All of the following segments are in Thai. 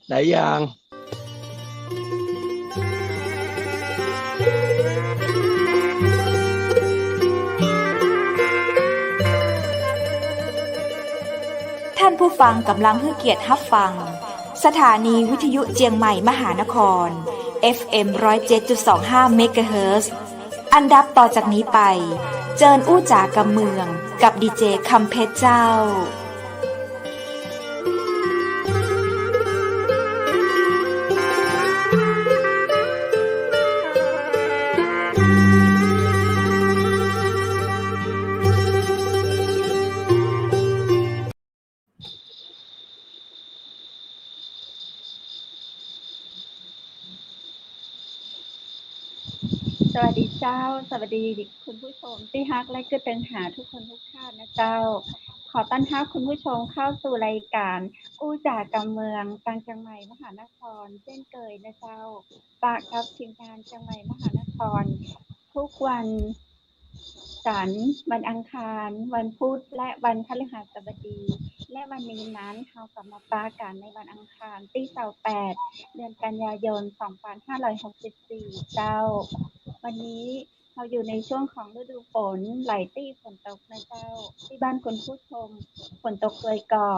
หลายอย่างท่านผู้ฟังกำลังให้เกียรติรับฟังสถานีวิทยุเจียงใหม่มหานคร FM 107.25 เมกะเฮิรตซ์อันดับต่อจากนี้ไปเจิญอู้จ๋ากำเมืองกับดีเจคำเพชรเจ้าสวัสดีเจ้าสวัสดีคุณผู้ชมที่ฮักและก็เป็นหาทุกคนทุกท่านนะเจ้าขอต้อนรับคุณผู้ชมเข้าสู่รายการอู้จ่ากำเมืองตังเชียงใหม่มหานครเช่นเคยนะเจ้าปะกับทีมงานเชียงใหม่มหานครทุกวันจันทร์วันอังคารวันพุธและวันพฤหัสบดีและวันนี้นั้นเรากลับมาปะกันในวันอังคารที่28เดือนกันยายน2564เจ้าวันนี้เราอยู่ในช่วงของฤดูฝนไหลตี้ฝนตกนะเจ้าที่บ้านคุณผู้ชมฝนตกเลยก่อ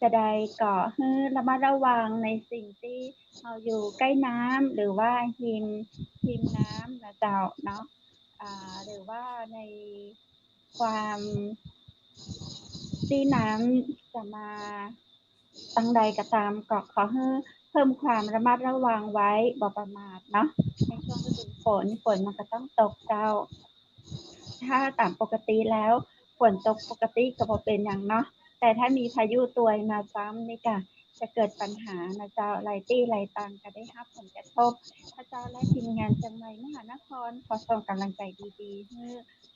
จะได้ก่อให้ระมัดระวังในสิ่งที่เราอยู่ใกล้น้ำหรือว่าหิมน้ำนะเจ้าเนาะหรือว่าในความที่น้ำจะมาตั้งใดก็ตามก็ขอให้เพิ่มความระมัดระวังไว้บ่ประมาทเนาะในช่วงฤดูฝนมันก็ต้องตกเจ้าถ้าตามปกติแล้วฝนตกปกติก็บ่เป็นอย่างเนาะแต่ถ้ามีพายุตัวมาซ้ำนี่ก็จะเกิดปัญหานะเจ้าหลายที่หลายตังก็ได้รับผลกระทบพระเจ้าและทีมงานเชียงใหม่มหานครขอส่งกำลังใจดีๆให้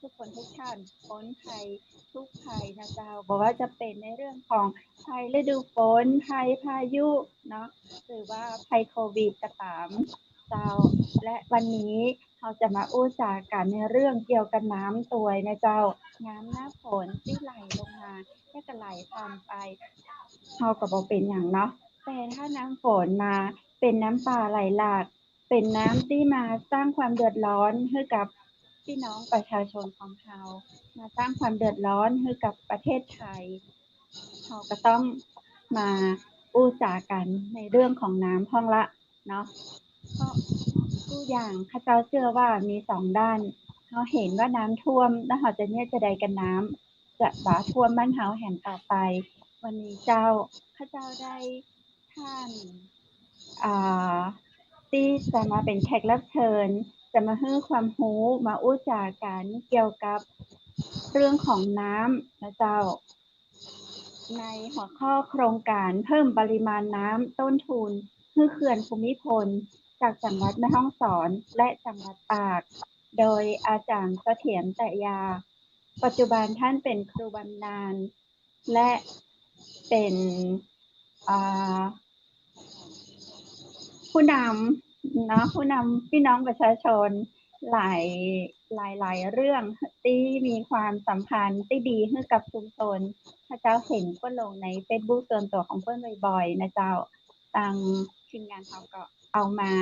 ทุกคนทุกท่านพ้นภัยทุกภัยนะเจ้าบอกว่าจะเป็นในเรื่องของภัยฤดูฝนภัยพายุเนาะหรือว่าภัยโควิดก็ตามเจ้าและวันนี้เราจะมาอู้จากันในเรื่องเกี่ยวกับน้ำตัวนะเจ้าน้ำหน้าฝนที่ไหลลงมาแค่จะไหลผ่านไปเราก็บ่เป็นอย่างเนาะแต่ถ้าน้ำฝนมาเป็นน้ำป่าไหลหลากเป็นน้ำที่มาสร้างความเดือดร้อนให้กับพี่น้องประชาชนของเรามาสร้างความเดือดร้อนให้กับประเทศไทยเราก็ต้องมาอู้จากันในเรื่องของน้ำห้องละเนาะเพราะทุกอย่างข้าเจ้าเชื่อว่ามีสองด้านเราเห็นว่าน้ำท่วมแล้วเราจะเนี่ยจะใดกันน้ำจะบ่าท่วมบ้านเฮาแห่งต่อไปวันนี้เจ้าข้าเจ้าได้ท่านที่จะมาเป็นแขกรับเชิญจะมาให้ความรู้มาอู้จากันเกี่ยวกับเรื่องของน้ำนะเจ้าในหัวข้อโครงการเพิ่มปริมาณน้ำต้นทุนให้เขื่อนภูมิพลจากจังหวัดแม่ฮ่องสอนและจังหวัดตากโดยอาจารย์เสถียรแต่ยาปัจจุบันท่านเป็นครูบำนาญและเป็นผู้นำเนาะผู้นำพี่น้องประชาชนหลายเรื่องที่มีความสัมพันธ์ที่ดีให้กับชุมชนพระเจ้าเห็นก็ลงใน Facebook ส่วนตัวของเพิ่นบ่อยๆนะเจ้าทางทีมงานเขาก็เอามา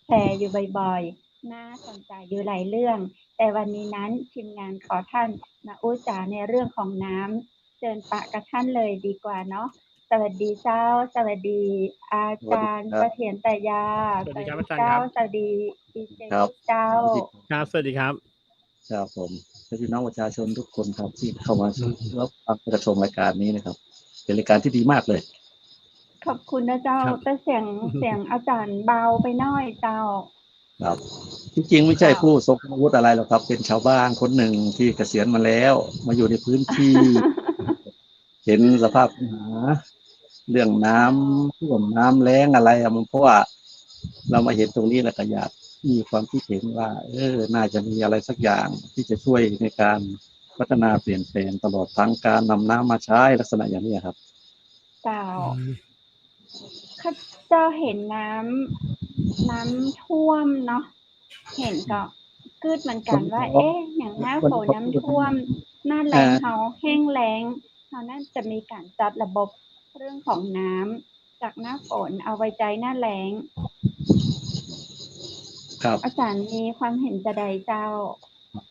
แชร์อยู่บ่อยๆน่าสนใจอยู่หลายเรื่องแต่วันนี้นั้นทีมงานขอท่านมาอู้จาในเรื่องของน้ำเชิญปะกับท่านเลยดีกว่าเนาะสวัสดีเจ้าสวัสดีอาจารย์เสถียรแต่ยาสวัสดีครับอาจารย์ครับสวัสดีดีเจเจ้าครับสวัสดีครับครับผมและพี่น้องประชาชนทุกคนครับที่เข้ามารับฟังชมรายการนี้นะครับเป็นรายการที่ดีมากเลยขอบคุณนะเจ้าแต่เสียงอาจารย์เบาไปหน่อยเจ้าครับจริงๆไม่ใช่ผู้ทรงอาวุธอะไรหรอกครับเป็นชาวบ้านคนหนึ่งที่เกษียณมาแล้วมาอยู่ในพื้นที่ เห็นสภาพปัญหาเรื่องน้ำท่วมน้ำแล้งอะไรมันเพราะว่าเรามาเห็นตรงนี้แล้วก็อยากมีความคิดเห็นว่าน่าจะมีอะไรสักอย่างที่จะช่วยในการพัฒนาเปลี่ยนแปลงตลอดทั้งการนำน้ำมาใช้ลักษณะอย่างนี้ครับเจ้าข้าเจ้าเห็นน้ำท่วมเนาะเห็นก็กึดเหมือนกันว่าอย่างหน้าฝนน้ำท่วมหน้าแล้งเฮาแห้งแล้ง เขาน่าจะมีการจัดระบบเรื่องของน้ำจากหน้าฝนเอาไว้ใจหน้าแล้ง ครับ อาจารย์มีความเห็นจะใดเจ้า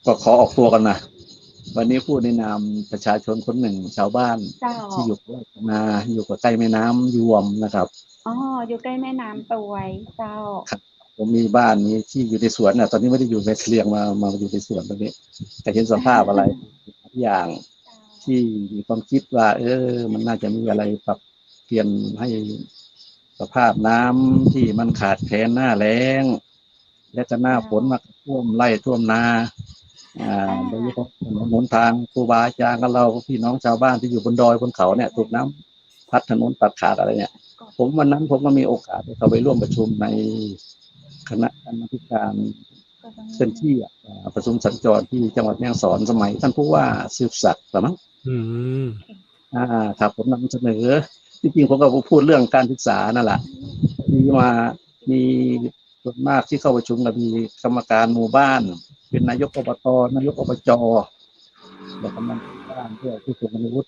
ก็ขอออกตัวกันนะวันนี้พูดในนามประชาชนคนหนึ่งชาวบ้าน เจ้า ที่อยู่ใกล้นาอยู่กับใกล้แม่น้ำยวมนะครับ อ๋ออยู่ใกล้แม่น้ำปวยเจ้า ผมมีบ้านมีที่อยู่ในสวนนะตอนนี้ไม่ได้อยู่ในเลียงมาอยู่ในสวนตรงนี้ แต่เห็นสภาพอะไรอย่างที่มีความคิดว่า มันน่าจะมีอะไรปรับเปลี่ยนให้สภาพน้ำที่มันขาดแคลนหน้าแล้ง และก็หน้าฝนมาท่วมไร่ท่วมนาโดยเฉพาะถนนหนทางครูบาอาจารย์กับเราพี่น้องชาวบ้านที่อยู่บนดอยบนเขาเนี่ยถูกน้ำพัดถนนตัดขาดอะไรเนี่ย วันนั้นผมก็มีโอกาสได้เข้าไปร่วมประชุมในคณะกรรมาธิการเคลื่อนที่ประชุมสัญจรที่จังหวัดแม่ฮ่องสอนสมัยท่านผู้ว่าสืบศักดิ์หรือมั้งครับผมนำเสนอจริงๆผมก็พูดเรื่องการศึกษานั่นแหละมีส่วนมากที่เข้าประชุมก็มีกรรมการหมู่บ้านเป็นนายกอบตนายกอบจและกำนันผู้บ้านเพื่อที่สูงอายุ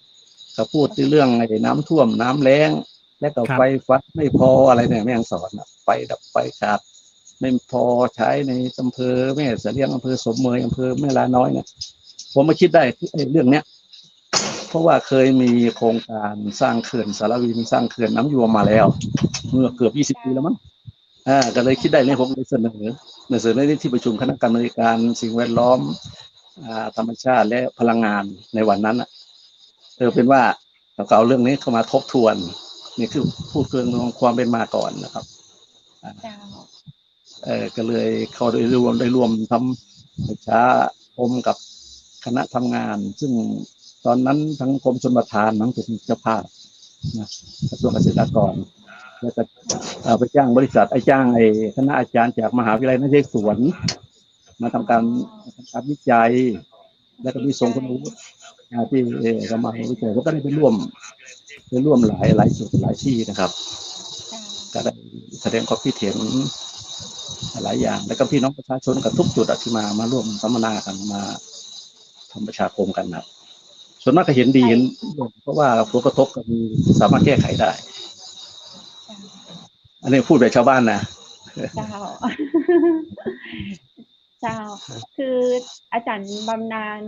ก็พูดเรื่องไอ้น้ำท่วมน้ำแล้งและก็ไฟฟ้าไม่พออะไรเนี่ยแม่ฮ่องสอนไฟดับไฟขาดไม่พอใช้ในอำเภอแม่เสลียงอำเภอสมเมยอำเภอแม่ลาน้อยเนี่ยผมมาคิดได้เรื่องเนี้ยเพราะว่าเคยมีโครงการสร้างเขื่อนสารวินสร้างเขื่อนน้ำยวมมาแล้วเมื่อเกือบ20 ปีแล้วมั้งก็เลยคิดได้เลยผมเลยเสนอในที่ประชุมคณะกรรมาธิการสิ่งแวดล้อมธรรมชาติและพลังงานในวันนั้นเป็นว่าเราเอาเรื่องนี้เข้ามาทบทวนนี่คือพูดเรื่องของความเป็นมาก่อนนะครับก็เลยเขาได้รวมทำประชาคมกับคณะทำงาน ซึ่งตอนนั้นทั้งกรมชลประทานทั้งเป็นเจ้าภาพนะกระทรวงเกษตรกรแล้วก็ไปจ้างบริษัทจ้างคณะอาจารย์จากมหาวิทยาลัยนเรศวรมาทำการวิจัยแล้วก็มีส่งคุณวุฒิที่สมาคมวิจัยก็ได้ไปร่วมหลายจุดหลายที่นะครับก็ได้แสดงความคิดเห็นหลายอย่างแล้วก็พี่น้องประชาชนกับทุกจุดที่มาร่วมสัมมนากันมาทำประชาคมกันนะส่วนมากก็เห็นดีเห็นเพราะว่าผลกระทบก็มีสามารถแก้ไขได้อันนี้พูดแบบชาวบ้านนะเจ้าคืออาจารย์บำนาญ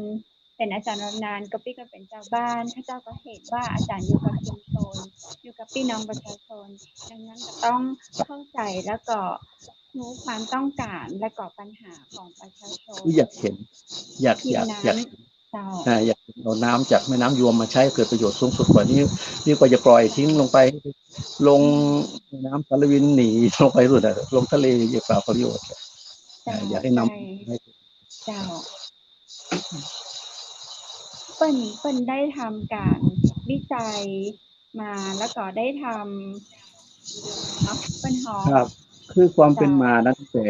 เป็นอาจารย์บำนาญก็พี่ก็เป็นชาวบ้านข้าเจ้าก็เห็นว่าอาจารย์อยู่กับชุมชนอยู่กับพี่น้องประชาชนดังนั้นก็ต้องเข้าใจแล้วก็รู้ความต้องการและก็ปัญหาของประชาชนอยากเห็นอยากเอาน้ำจากแม่น้ำยวมมาใช้เกิดประโยชน์สูงสุดกว่านี้นี่ก็จะปล่อยทิ้งลงไปลงน้ำสารวินหนีลงไปรุ่นลงทะเลอย่าเปล่าประโยชน์อยากให้นำให้เจ้าเปิ้นได้ทำการวิจัยมาแล้วก็ได้ทำเปิ้นหอครับคือความเป็นมาตั้งแต่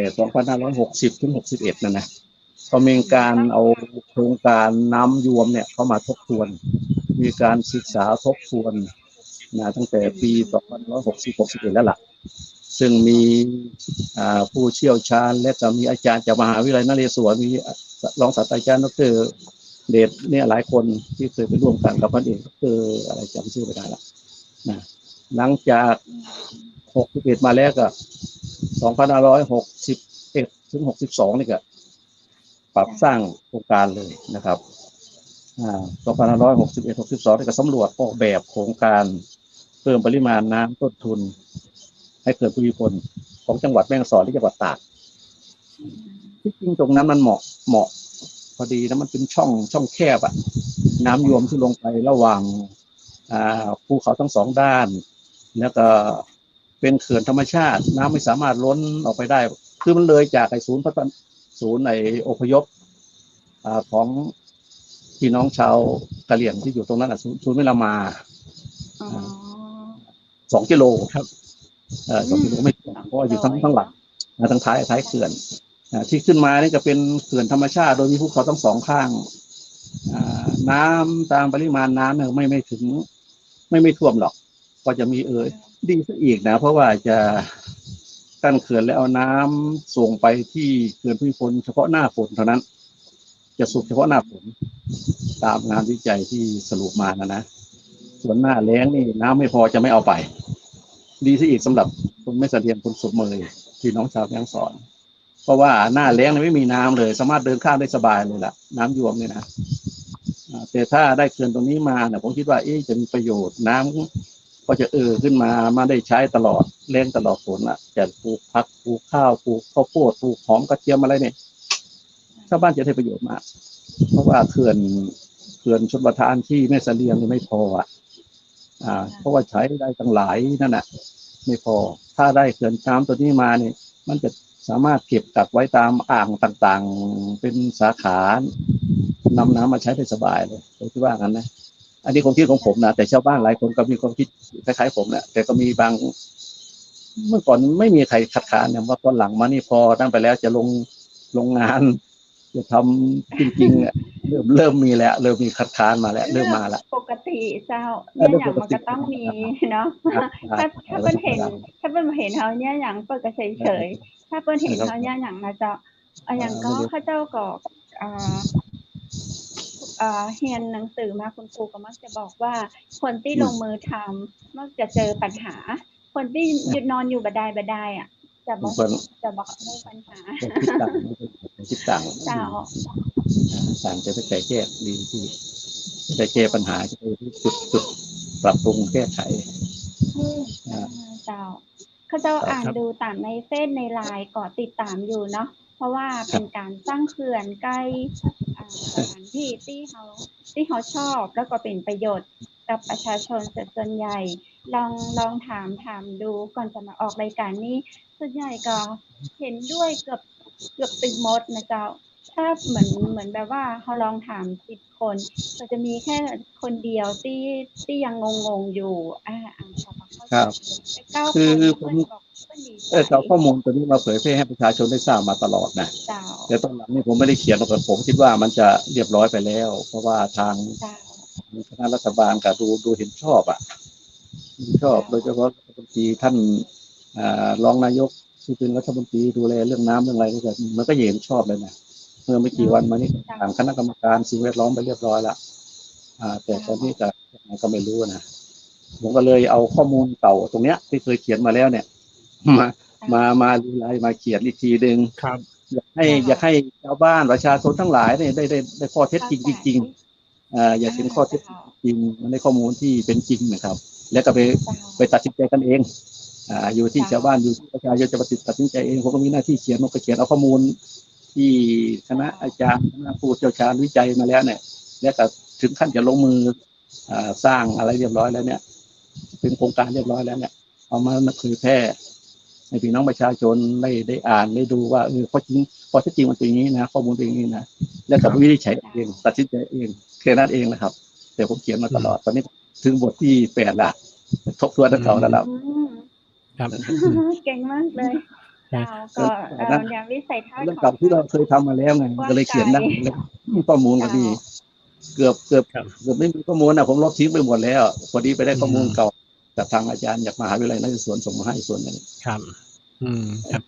2560ถึง61นะก็มีการเอาโครงการน้ำยวมเนี่ยเข้ามาทบทวนมีการศึกษาทบทวนตั้งแต่ปี2560-61แล้วล่ะซึ่งมีผู้เชี่ยวชาญและก็มีอาจารย์จากมหาวิทยาลัยนเรศวรมีรองศาสตราจารย์ดร.เดชเนี่ยหลายคนที่เคยไปร่วมกันกับพันเอกอะไรจำชื่อไม่ได้ละนะหลังจาก61มาแล้วก็2561ถึง62นี่ก็ปรับสร้างโครงการเลยนะครับ2561-62นี่ก็สำรวจออกแบบโครงการเพิ่มปริมาณน้ำต้นทุนให้เกิดประโยชน์ของจังหวัดแม่ฮ่องสอนและจังหวัดตากที่จริงตรงนั้นมันเหมาะพอดีนะมันเป็นช่องแคบน้ำยวมที่ลงไประหว่างภูเขาทั้งสองด้านแล้วก็เป็นเขื่อนธรรมชาติน้ำไม่สามารถล้นออกไปได้คือมันเลยจากศูนย์อพยพของพี่น้องชาวกะเหรี่ยงที่อยู่ตรงนั้นศูนย์แม่ละมา2 กิโลครับ2 กิโลไม่เพราะอยู่ทั้งหลังทั้งท้ายเขื่อนที่ขึ้นมานี่จะเป็นเขื่อนธรรมชาติโดยมีภูเขาทั้งสองข้างน้ำตามปริมาณน้ำเนี่ยไม่ถึงไม่ท่วมหรอกก็จะมีดีซะอีกนะเพราะว่าจะกั้นเขื่อนแล้วเอาน้ำส่งไปที่เขื่อนภูมิพลเฉพาะหน้าฝนเท่านั้นจะสูบเฉพาะหน้าฝนตามงานวิจัยที่สรุปมานะ ส่วนหน้าแล้งนี่น้ำไม่พอจะไม่เอาไป ดีซะอีกสำหรับคนไม่เสถียรคนสุดเมยที่น้องชาวแม่ฮ่องสอนเพราะว่าหน้าแล้งไม่มีน้ำเลยสามารถเดินข้ามได้สบายเลยล่ะน้ำยวมเนี่ยนะแต่ถ้าได้เขื่อนตรงนี้มาเนี่ยผมคิดว่าจะมีประโยชน์น้ำก็จะขึ้นมาได้ใช้ตลอดแล้งตลอดฝนอ่ะจะปลูกผักปลูกข้าวปลูกข้าวโพดปลูกหอมกระเทียมอะไรเนี่ยชาวบ้านจะได้ประโยชน์มากเพราะว่าเขื่อนชลประทานที่แม่เสลียงไม่พอเพราะว่าใช้ได้ตั้งหลายนั่นน่ะไม่พอถ้าได้เขื่อนน้ำตัวนี้มาเนี่ยมันจะสามารถเก็บกักไว้ตามอ่างต่างๆเป็นสาขานำน้ำมาใช้ได้สบายเลยผมคิดว่างั้นนะอันนี้ความคิดของผมนะแต่ชาวบ้านหลายคนก็มีความคิดคล้ายๆผมนะแต่ก็มีบางเมื่อก่อนไม่มีใครคัดค้านเนี่ยว่าตอนหลังมานี่พอตั้งไปแล้วจะลงงานจะทำจริงๆเริ่มมีแล้วเริ่มมีคัดค้านมาแล้วเริ่มมาแล้วปกติเจ้าเนี่ยอย่างมันก็ต้องมีเนาะถ้าเปิ้ลเห็นเขาเนี่ยอย่างเปิ้ลก็เฉยๆถ้าเปิ้ลเห็นเขาเนี่ยอย่างนะเจ้าอย่างก็เขาเจ้าก็เรียนหนังสือมาคุณครูก็มักจะบอกว่าคนที่ลงมือทำมักจะเจอปัญหาคนที่หยุดนอนอยู่บัดได้อ่ะจะบอกไม่ปัญหาคิดต่างเจ้าต่างจะไปแก้ดีที่จะแก้ปัญหาจะไปจุดปรับปรุงแก้ไขเจ้าเขาจะอ่านดูตามในเฟซในไลน์ก็ติดตามอยู่เนาะเพราะว่าเป็นการสร้างเขื่อนใกล้สถานที่เขาชอบแล้วก็เป็นประโยชน์กับประชาชนส่วนใหญ่ลองถามดูก่อนจะมาออกรายการนี้ส่วนใหญ่ก็เห็นด้วยเกือบตึงหมดนะเจ้าถ้าเหมือนแบบว่าเขาลองถาม10 คนก็จะมีแค่คนเดียวที่ยังงงอยู่ครับคือผมเอาข้อมูลตัวนี้มาเผยแพร่ให้ประชาชนได้ทราบมาตลอดนะแต่ตอนหลังนี่ผมไม่ได้เขียนหรอกผมคิดว่ามันจะเรียบร้อยไปแล้วเพราะว่าทางคณะรัฐบาลก็ดูเห็นชอบชอบโดยเฉพาะรัฐมนตรีท่านรองนายกที่เป็นรัฐมนตรีดูแลเรื่องน้ำเรื่องอะไรก็มันก็เห็นชอบเลยนะเมื่อไม่กี่วันมานี้ทางคณะกรรมการสิ่งแวดล้อมไปเรียบร้อยแล้วแต่ตอนนี้ก็ไม่รู้นะผมก็เลยเอาข้อมูลเก่าตรงเนี้ยที่เคยเขียนมาแล้วเนี่ยมารีไลน์มาเขียนอีกทีนึงอยากให้ชาวบ้านประชาชนทั้งหลายเนี่ยได้ข้อเท็จจริงอยากเห็นข้อเท็จจริงมันได้ข้อมูลที่เป็นจริงนะครับแล้วก็ไปตัดสินใจกันเองอยู่ที่ชาวบ้านอยู่ที่ประชาชนจะตัดสินใจเองผมก็มีหน้าที่เขียนก็เขียนเอาข้อมูลที่คณะอาจารย์คณะผู้เชี่ยวชาญวิจัยมาแล้วเนี่ยแล้วก็ถึงขั้นจะลงมือสร้างอะไรเรียบร้อยแล้วเนี่ยเป็นโครงการเรียบร้อยแล้วเนี่ยเอามาเผยแพร่ให้พี่น้องประชาชนได้อ่านได้ดูว่าข้อเท็จจริงมันเป็นอย่างนี้นะข้อมูลเป็นอย่างนี้นะแล้วก็วินิจฉัยเองตัดสินใจเองแค่นั้นเองนะครับแต่ผมเขียนมาตลอดตอนนี้ถึงบทที่8ละทบทวนเก่าแล้วครับเก่งมากเลยก็อย่างวิสัยทัศน์เรื่องเก่าที่เราเคยทำมาแล้วไงก็เลยเขียนได้ข้อมูลก็ดีเกือบไม่มีข้อมูลนะผมลบทิ้งไปหมดแล้วพอดีไปได้ข้อมูลเก่าจากทางอาจารย์จากมหาวิทยาลัยนเรศวรส่งมาให้ส่วนหนึ่งครับครับ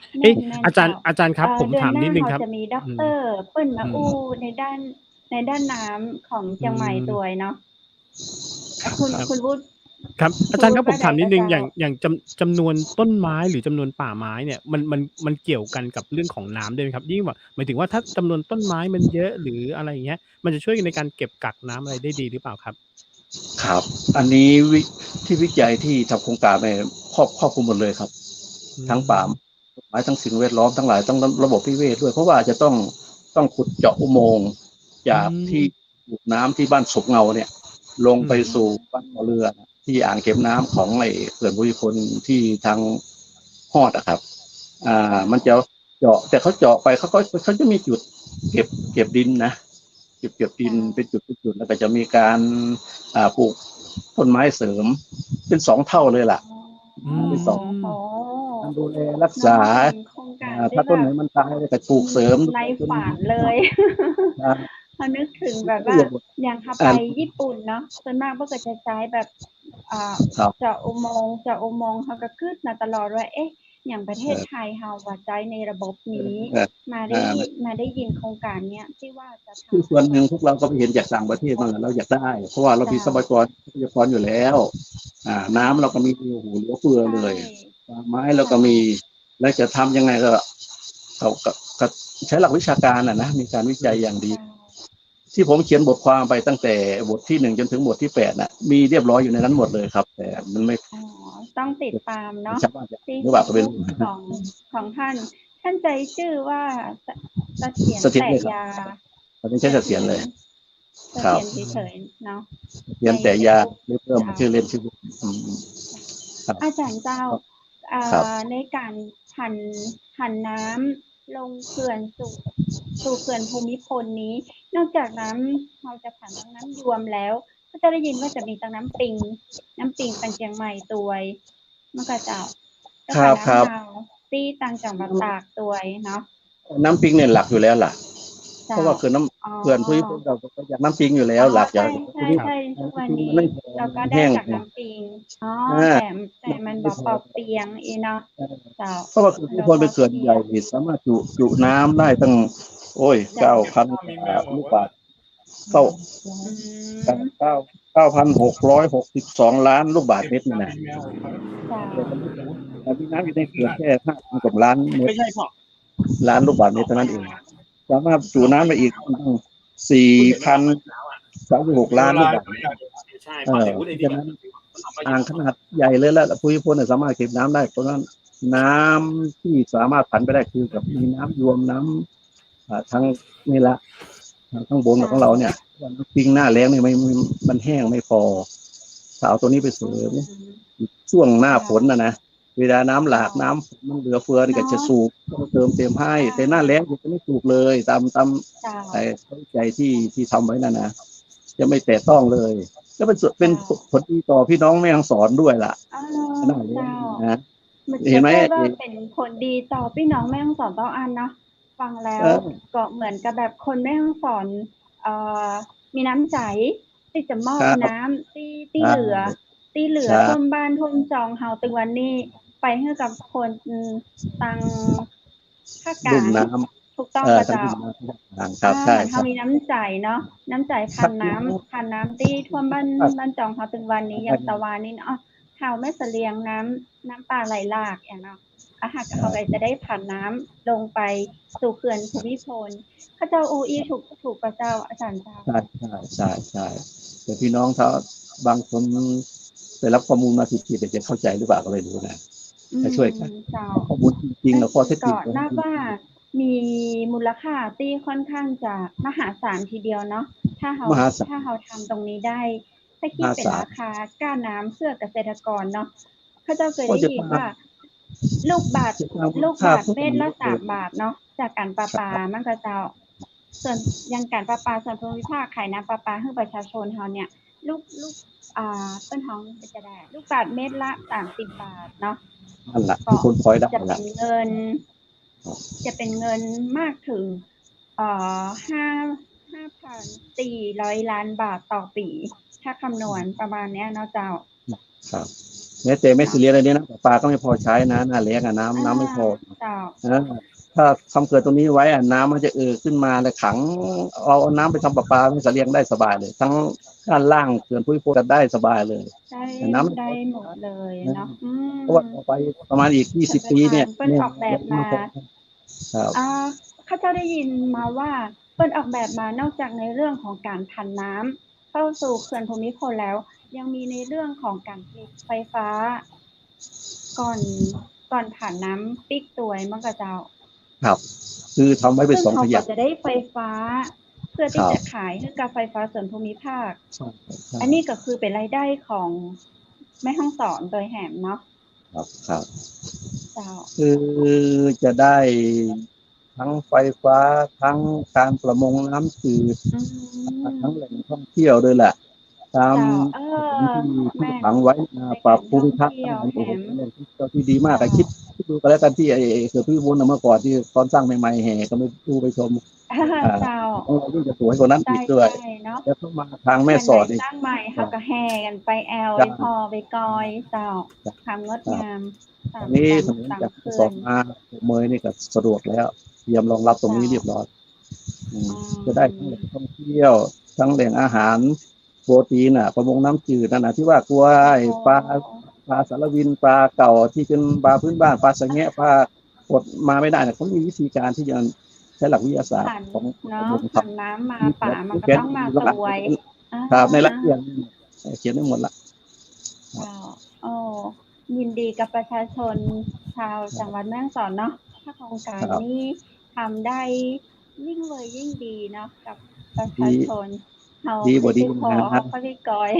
อาจารย์ครับผมถามนิดนึงครับจะมีด็อกเตอร์เปิ้ลมาอู้ในด้านน้ำของเชียงใหม่ด้วยเนาะคุณวุฒิครับอาจารย์ครับผมถามนิดนึงอย่างจำนวนต้นไม้หรือจำนวนป่าไม้เนี่ยมันเกี่ยวกันกับเรื่องของน้ำด้วยไหมครับยิ่งว่าหมายถึงว่าถ้าจำนวนต้นไม้มันเยอะหรืออะไรอย่างเงี้ยมันจะช่วยในการเก็บกักน้ำอะไรได้ดีหรือเปล่าครับครับอันนี้ที่วิจัยที่ทำโครงการไปครอบคลุมหมดเลยครับทั้งป่าไม้ทั้งสิ่งแวดล้อมทั้งหลายต้องระบบนิเวศด้วยเพราะว่าจะต้องขุดเจาะอุโมงค์จากที่สูบน้ำที่บ้านศพเงาเนี่ยลงไปสู่บ้านเรือที่อ่างเก็บน้ำของเขื่อนภูมิพลที่ทางฮอดครับมันจะเจาะแต่เขาเจาะไปเขาจะมีจุดเก็บดินนะเก็บดินเป็นจุดแล้วก็จะมีการปลูกต้นไม้เสริมเป็น2 เท่าเลยล่ะเป็น2ดูแลรักษาถ้าต้นไหนมันตายก็ปลูกเสริมในฝันเลยเขานึกถึงแบบว่าอย่างถ้าไปญี่ปุ่นเนาะส่วนมากพวกก็จะใช้แบบเจาะอุโมงค์เขาก็ขึ้นมาตลอดว่า อย่างประเทศไทยเฮาว่าใจในระบบนี้ เออ มาได้ยินโครงการเนี้ยที่ว่าจะ คือ ทำ ส่วนหนึ่งพวกเราก็ไปเห็นจากต่างประเทศมาแล้วเราอยากได้ เพราะว่าเรามีทรัพยากรอยู่แล้ว น้ำเราก็มีโอ้โหเหลือเฟือเลย ใช่ ป่าไม้เราก็มี แล้วจะทำยังไงก็ใช้หลักวิชาการนะมีการวิจัยอย่างดี ที่ผมเขียนบทความไปตั้งแต่บทที่1จนถึงบทที่8น่ะมีเรียบร้อยอยู่ในนั้นหมดเลยครับ แต่มันไม่ อ๋อต้องติดตามเนาะ ชาวบ้านจะ ที่ หรือเปล่าก็ไม่รู้ ของท่านใจชื่อว่าเสถียร เสถียร แต่ เลยครับ ยา ตอนนี้ใช้เสถียรเลย เส ครับ ถียรเฉยๆเนาะ เขียนแต่ยาหรือเพิ่มชื่อเล่นชื่ออืม ครับ อาจารย์เจ้า ครับ ในการผันน้ำลงเขื่อนสู่เขื่อนภูมิพลนี้ นอกจากน้ำเราจะผันทั้งน้ำยวมแล้ว ก็จะได้ยินว่าจะมีทั้งน้ำปิงตังเชียงใหม่ตัวยมันก็เจ้าแล้ว ครั ก็ บครับ น้ำดาวที่ตังจังหวัดตากตัวยเนาะ น้ำปิงเนี่ยหลักอยู่แล้วล่ะ เจ้า เพราะว่าเขื่อนภูมิพลเราก็อยากน้ำปิงอยู่แล้วหลักอย่าง ใช่ทุกวันนี้ มันไม่พอ เราก็ มัน ได้ แห้ง จากน้ำปิงอ่า แต่มันบอกปอเปียงเนาะเจ้า เพราะว่าเขื่อนภูมิพลเป็นเขื่อนใหญ่สามารถจุน้ำได้ตั้ง โอ้ย 9,000 ลูกบาศก์เข้า อืม 9,662 ล้านลูกบาศก์เมตรนี่นะ เจ้า แต่มีน้ำอยู่ในเขื่อนแค่5,000 กว่าล้านเมตร ไม่ใช่พ่อ ล้านลูกบาศก์เมตรเท่านั้นเองสามารถจุน้ำได้อีกตั้ง 4,036 ล้านลูกบาศก์เมตร ใช่พ่อเดี๋ยวพูดไอ้นี่ก่อน อ่างขนาดใหญ่เลยแล้วภูมิพลเนี่ยสามารถเก็บน้ำได้เพราะฉะนั้นน้ำที่สามารถผันไปได้คือกับมีน้ำยวมน้ำทั้งนี่ละทั้งบนของเราเนี่ยวันปิงหน้าแล้งเนี่ยมันแห้งไม่พอถ้าเอาตัวนี้ไปเสริมช่วงหน้าฝนนะเวลาน้ำหลากน้ำฝนมันเหลือเฟือนี่ก็จะสูบต้องเติมเต็มให้แต่หน้าแล้งจะไม่สูบเลยตาม เจ้า ใจที่ทำไว้นั่นนะจะไม่แตะต้องเลยแล้วเป็นผลดีต่อพี่น้องแม่ฮ่องสอนด้วยล่ะ หน้าแล้งนะ เห็นไหม ว่าเป็นผลดีต่อพี่น้องแม่ฮ่องสอนต้องอันเนาะฟังแล้วก็เหมือนกับแบบคนแม่ฮ่องสอนมีน้ำใจที่จะมอบน้ำที่เหลือท่วมบ้านท่วมจองเฮาตึงวันนี้ไปให้กับคนตังภาคกลา รุ่ ง มน้ ถูกต้อง ำ ป่ะเจ้า ครับใช่ เขามีน้ำใจเนาะน้ำใจพันน้ำที่ท่วมบ้านจองเฮาตึงวันนี้อย่างตะวันนี้เนาะเฮาไม่เสลียงน้ำป่าไหลหลากอย่างเนาะอาหารเขาไปจะได้ผ่านน้ำลงไปสู่เขื่อนภูมิพลข้าเจ้าอูอีถูกพระเจ้าอาจารย์เจ้า ใช่แต่พี่น้องเขาบางคนได้รับข้อมูลมาผิดๆจะเข้าใจหรือเปล่าก็ไม่รู้นะจะช่วยกันข้อมูลจริงๆแล้วข้อเท็จจริง ก่อนน่าว่ามีมูลค่าที่ค่อนข้างจะมหาศาลทีเดียวเนาะถ้าเราทำตรงนี้ได้ถ้าคิดเป็นราคาก้าน้ำเพื่อเกษตรกรเนาะข้าเจ้าเคยได้ยินว่าลูกบาทเมตรละ3 บาทเนาะจากการประปามันก็เจ้าส่วนยังการประปาส่วนภูมิภาคขายน้ำประปาให้ประชาชนเฮาเนี่ยลูกต้นท้องจะได้ลูกบาทเมตรละ30 บาทเนาะ นั่นแหละที่คนคอยได้ จะเป็นเงินมากถึง5,400 ล้านบาทต่อปีถ้าคำนวณประมาณเนี้ยเนาะเจ้าครับแม้แต่แม่สิเลียอะไรเนี่ยนะปลาก็ไม่พอใช้นะหน้าแล้งน้ำไม่พอ เจ้า ถ้าทำเกิดตรงนี้ไว้น้ำมันจะขึ้นมาแล้วขังเอาน้ำไปทำประปาไม่สะเลียงได้สบายเลยทั้งด้านล่างเขื่อนภูมิพลกันได้สบายเลยได้หมดเลยเนาะเพราะว่าต่อไปประมาณอีก20 ปีเนี่ยเปิ้ลออกแบบมาข้าเจ้าได้ยินมาว่าเปิ้ลออกแบบมานอกจากในเรื่องของการผันน้ำเข้าสู่เขื่อนภูมิพลแล้วยังมีในเรื่องของการผลิตไฟฟ้าก่อนผ่านน้ำปิกตัวมั้งกะเจ้าครับคือทำไว้เป็น2 ขยักจะได้ไฟฟ้าเพื่อที่จะขายให้กับไฟฟ้าส่วนภูมิภาคอันนี้ก็คือเป็นรายได้ของแม่ฮ่องสอนโดยแหมเนาะครับคือจะได้ทั้งไฟฟ้าทั้งการประมงน้ำจืดทั้งแหล่งท่องเที่ยวด้วยแหละตามที่ฝังไว้ปรับภูมิทัศน์ที่ดีมากคิด ดูกันแล้วกันที่ไอ้เสือพี่วุ้นเมื่อก่อนที่ตอนสร้างใหม่ๆแห่ก็ไม่ดูไปชม เจ้า ของเราที่จะสวยกว่านั้น ใช่ อีกด้วย ใช่เนาะ แล้วเข้ามาทางแม่สอด อี อี ก ก สร้างใหม่เขาก็แห่กันไปแอล จ้ะ ไปพอไปกอยเจ้า จ้ะ ความงดงาม อันนี้ถนน ตาม จาก คื สอง น มาเมยนี่ก็สะดวกแล้วเตรียมรองรับตรงนี้เรียบร้อยจะได้ทั้งแหล่งท่องเที่ยวทั้งแหล่งอาหารโปรตีนประมงน้ำจืดนั่นนะที่ว่ากลัวไอ้ปลาสารวินปลาเก่าที่เป็นปลาพื้นบ้านปลาสะแงะปลากดมาไม่ได้เนี่ยเขามีวิธีการที่จะใช้หลักวิทยาศาสตร์ ผ่าน ของ เนาะ ของ ผ่านน้ำมาป่ามันก็ต้องมาสวย ครับในรายละเอียดเขียนได้หมดละ เจ้าโอ้ยินดีกับประชาชนชาวจังหวัดแม่ฮ่องสอนเนาะถ้าโครงการนี้ทำได้ยิ่งเลยยิ่งดีเนาะกับประชาชนเขา ดีบ่ดี ขอ นะ เขาไปกอย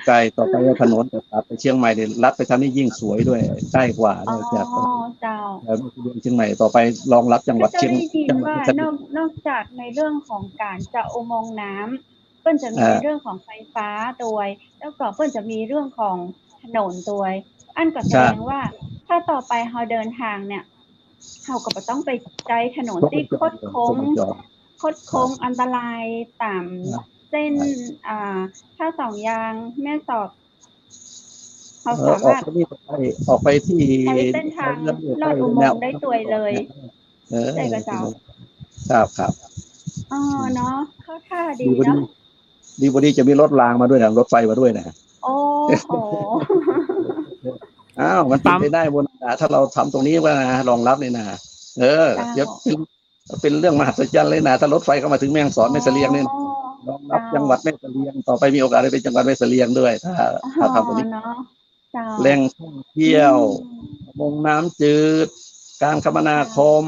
ไกลต่อไปถนนแต่ตัดไปเชียงใหม่เดี๋ยวลัดไปทางนี้ยิ่งสวยด้วยใกล้กว่า อ๋อ จาก เจ้า เชียงใหม่ต่อไปรองรับจังหวัด ก็จะ เชียง ได้ยิน จังหวัด ว่า เพชร นอกจากในเรื่องของการเจาะอุโมงค์น้ำเปิ้นจะมีในเรื่องของไฟฟ้าตัวแล้วก็เปิ้นจะมีเรื่องของถนนตัวอันก็แสดงว่า ถ้าต่อไปเราเดินทางเนี่ยเราก็บ่ต้องไปใจถนนที่คดโค้งอันตรายตามเส้นถ้าสองยางแม่สอดเราสา ออก มารถ ไปนี่ออกไปที่ ใช้เส้นทางลอดอุโมงค์ได้ตัวเลย ใช่ก็เจ้า ครับ อ๋อเนาะเข้าท่าดี ดี เนาะ ดีพอดีจะมีรถรางมาด้วยนะรถไฟมาด้วยนะ โอ้โห อ้าวมันเป็นไปได้บนถ้าเราทำตรงนี้ว่านะรองรับเลยนะเดี๋ยวเป็นเรื่องมหัศจรรย์เลยนะถ้ารถไฟเข้ามาถึงแม่ฮ่องสอนแม่เสลียงเนี่ยรองรับจังหวัดแม่เสลียงต่อไปมีโอกาสได้เป็นจังหวัดแม่เสลียงด้วยถ้าทำตรงนี้ เนาะเจ้า แหล่งท่องเที่ยวมงน้ำจืดการคมนาคม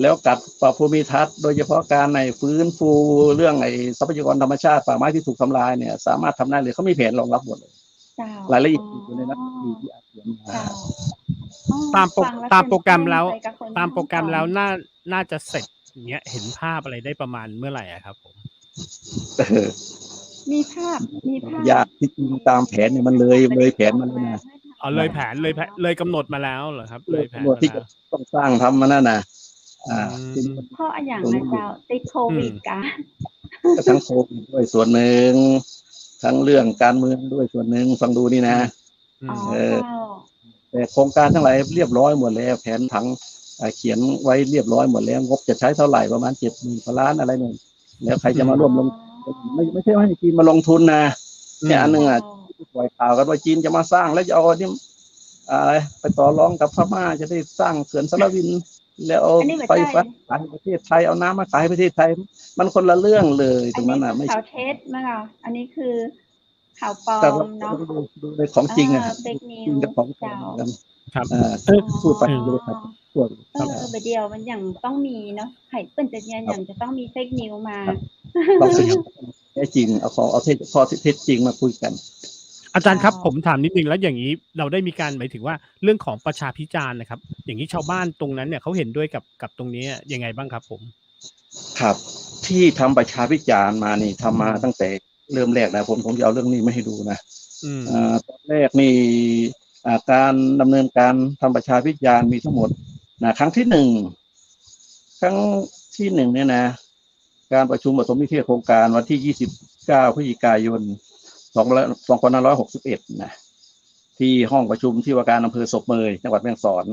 แล้วกับปรับภูมิทัศน์โดยเฉพาะการในฟื้นฟูเรื่องไอ้ทรัพยากรธรรมชาติป่าไม้ที่ถูกทำลายเนี่ยสามารถทำได้เลยเขามีแผนรองรับหมดเลย เจ้าร ายละเอียดอยู่ในนั้นที่อาเขียนมา เจ้า ตามโปรแกรมแล้ว ไปกับคน ตามโปรแกรมแล้วน่าจะเสร็จอย่างเงี้ยเห็นภาพอะไรได้ประมาณเมื่อไหร่อะครับผม มีภาพ ยากที่จริงตามแผนเนี่ยมันเลยแผนมันเลยนะ เอาเลยแผนเลยกำหนดมาแล้วเหรอครับเลยแผน ตำรวจที่จะต้องสร้างทำมันนั่นนะจริง เพราะอย่างนะเจ้าติดโควิดกัน ก็ทั้งโควิดด้วยส่วนหนึ่งทั้งเรื่องการเมืองด้วยส่วนหนึ่งฟังดูนี่นะ อ๋อ เจ้า แต่โครงการทั้งหลายเรียบร้อยหมดแล้วแผนผังเขียนไว้เรียบร้อยหมดแล้วงบจะใช้เท่าไหร่ประมาณ70,000 กว่าล้านอะไรเนี่ยแล้วใครจะมาร่วมลงไม่ใช่ว่าให้จีนมาลงทุนนะเนี่ยอันหนึ่งปล่อยข่าวกันว่าจีนจะมาสร้างแล้วจะเอานี่อะไรไปต่อรองกับพม่าจะได้สร้างเขื่อนสารวิน แล้วเอาไฟฟ้าขายประเทศไทยเอาน้ำมาขายประเทศไทยมันคนละเรื่องเลยตรงนั้นน่ะไม่ ข่าวเท็จมั้งอ่ะอันนี้คือข่าวปลอ แต่ มเนาะ ดูในของจริงอ่ะ เฟกนิ จริง ว กับของปลอ เจ้าม กัน ครับ พูดไปเลยครับพูด ไปเดียวมันอย่างต้องมีเนาะไข่เปิ้นจะเนี่ยอย่างจะต้องมีเฟกนิวมา เราจะแท้จริงเอาของเอาข้อเท็จจริงมาคุยกัน อาจารย์ครับผมถามนิดนึงแล้วอย่างนี้เราได้มีการหมายถึงว่าเรื่องของประชาพิจารณ์นะครับ อย่างนี้ชาวบ้านตรงนั้นเนี่ยเขาเห็นด้วยกับตรงนี้ยังไงบ้างครับผม ครับที่ทำประชาพิจารณ์มานี่ทำมาตั้งแต่เริ่มแรกนะผมจะเอาเรื่องนี้ไม่ให้ดูนะตอนแรกนี่การดำเนินการทำประชาพิจารณ์มีทั้งหมดนะครั้งที่หนึ่งเนี่ยนะการประชุมปฐมนิเทศโครงการวันที่29 พฤศจิกายน 2561นะที่ห้องประชุมที่ว่าการอำเภอศพเมยจังหวัดแม่ฮ่องสอน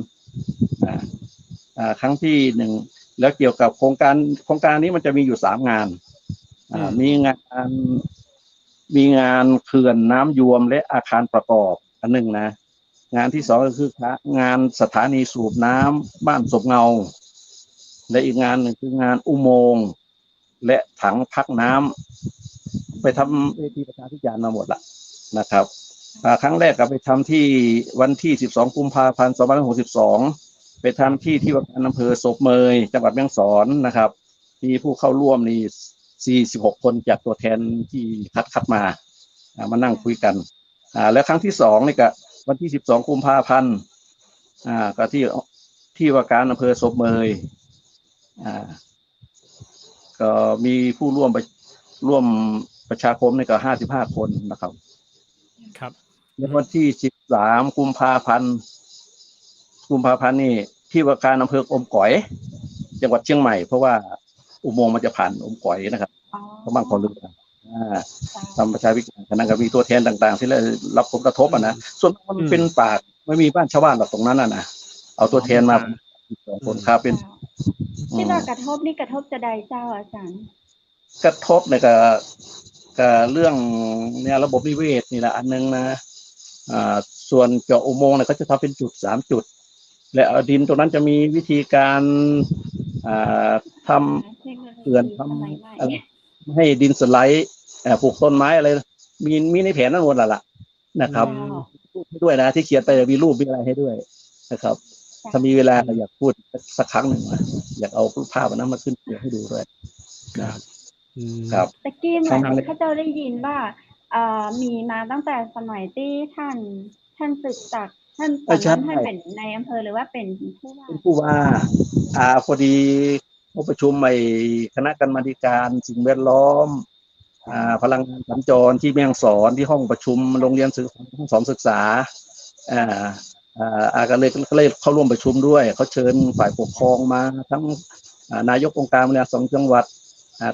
ครั้งที่หนึ่งแล้วเกี่ยวกับโครงการนี้มันจะมีอยู่3 งานมีงานเขื่อนน้ำยวมและอาคารประกอบอันหนึ่งนะงานที่2ก็คืองานสถานีสูบน้ำบ้านศพเงาและอีกงานหนึ่งคืองานอุโมงค์และถังพักน้ำไปทำเวทีประชาพิจารณ์มาหมดละนะครับครั้งแรกก็ไปทำที่วันที่12 กุมภาพันธ์ 2562ไปทำที่ว่าการอำเภอศพเมยจังหวัดแม่ฮ่องสอนนะครับมีผู้เข้าร่วมนี่46 คนจากตัวแทนที่คัดมานั่งคุยกันแล้วครั้งที่2นี่ก็วันที่12 กุมภาพันธ์ก็ที่ว่าการอำเภอศพเมยก็มีผู้ร่วมประชาคมนี่ก็55 คนนะครับแล้ววันที่13 กุมภาพันธ์ กุมภาพันธ์นี่ที่ว่าการอำเภออมก๋อยจังหวัดเชียงใหม่เพราะว่าอุโมงค์มันจะผ่านอมก๋อยนะครับ อ๋อ เขาบางคนรู้กันทำประชาวิจารณ์คณะก็มีตัวแทนต่างๆ ที่ได้รับผลกระทบนะส่วนมันเป็นป่าไม่มีบ้านชาวบ้านแบบตรงนั้นนะเอาตัวแทนมา2 คนครับเป็น ที่ว่ากระทบนี่กระทบจะใดเจ้าอาจารย์ กระทบในกับเรื่องเนี่ยระบบนิเวศนี่แหละอันนึงนะส่วนเจาะอุโมงค์เนี่ยก็จะทำเป็นจุด3 จุดและดินตรงนั้นจะมีวิธีการทำเขื่อนทำอะไรให้ดินสไลด์ปลูกต้นไม้อะไรมีในแผนนั้นหมดละนะครับด้วยนะที่เขียนไปมีรูปมีอะไรให้ด้วยนะครับถ้ามีเวลาอยากพูดสักครั้งหนึ่งนะอยากเอารูปภาพนั้นมาขึ้นเขียนให้ดูด้วยครับ ตะกี้เหมือนเขาเจ้าได้ยินว่ามีมาตั้งแต่สมัยที่ท่านศึกจากท่านตอนนั้นท่านเป็นในอำเภอหรือว่าเป็นผู้ว่าพอดีเขาประชุมคณะกรรมาธิการสิ่งแวดล้อมพลังงานสัญจรที่แม่ฮ่องสอนที่ห้องประชุมโรงเรียนห้องสอนศึกษาก็เลยเข้าร่วมประชุมด้วยเขาเชิญฝ่ายปกครองมาทั้งนายกองค์การบริหารส่วนจังหวัด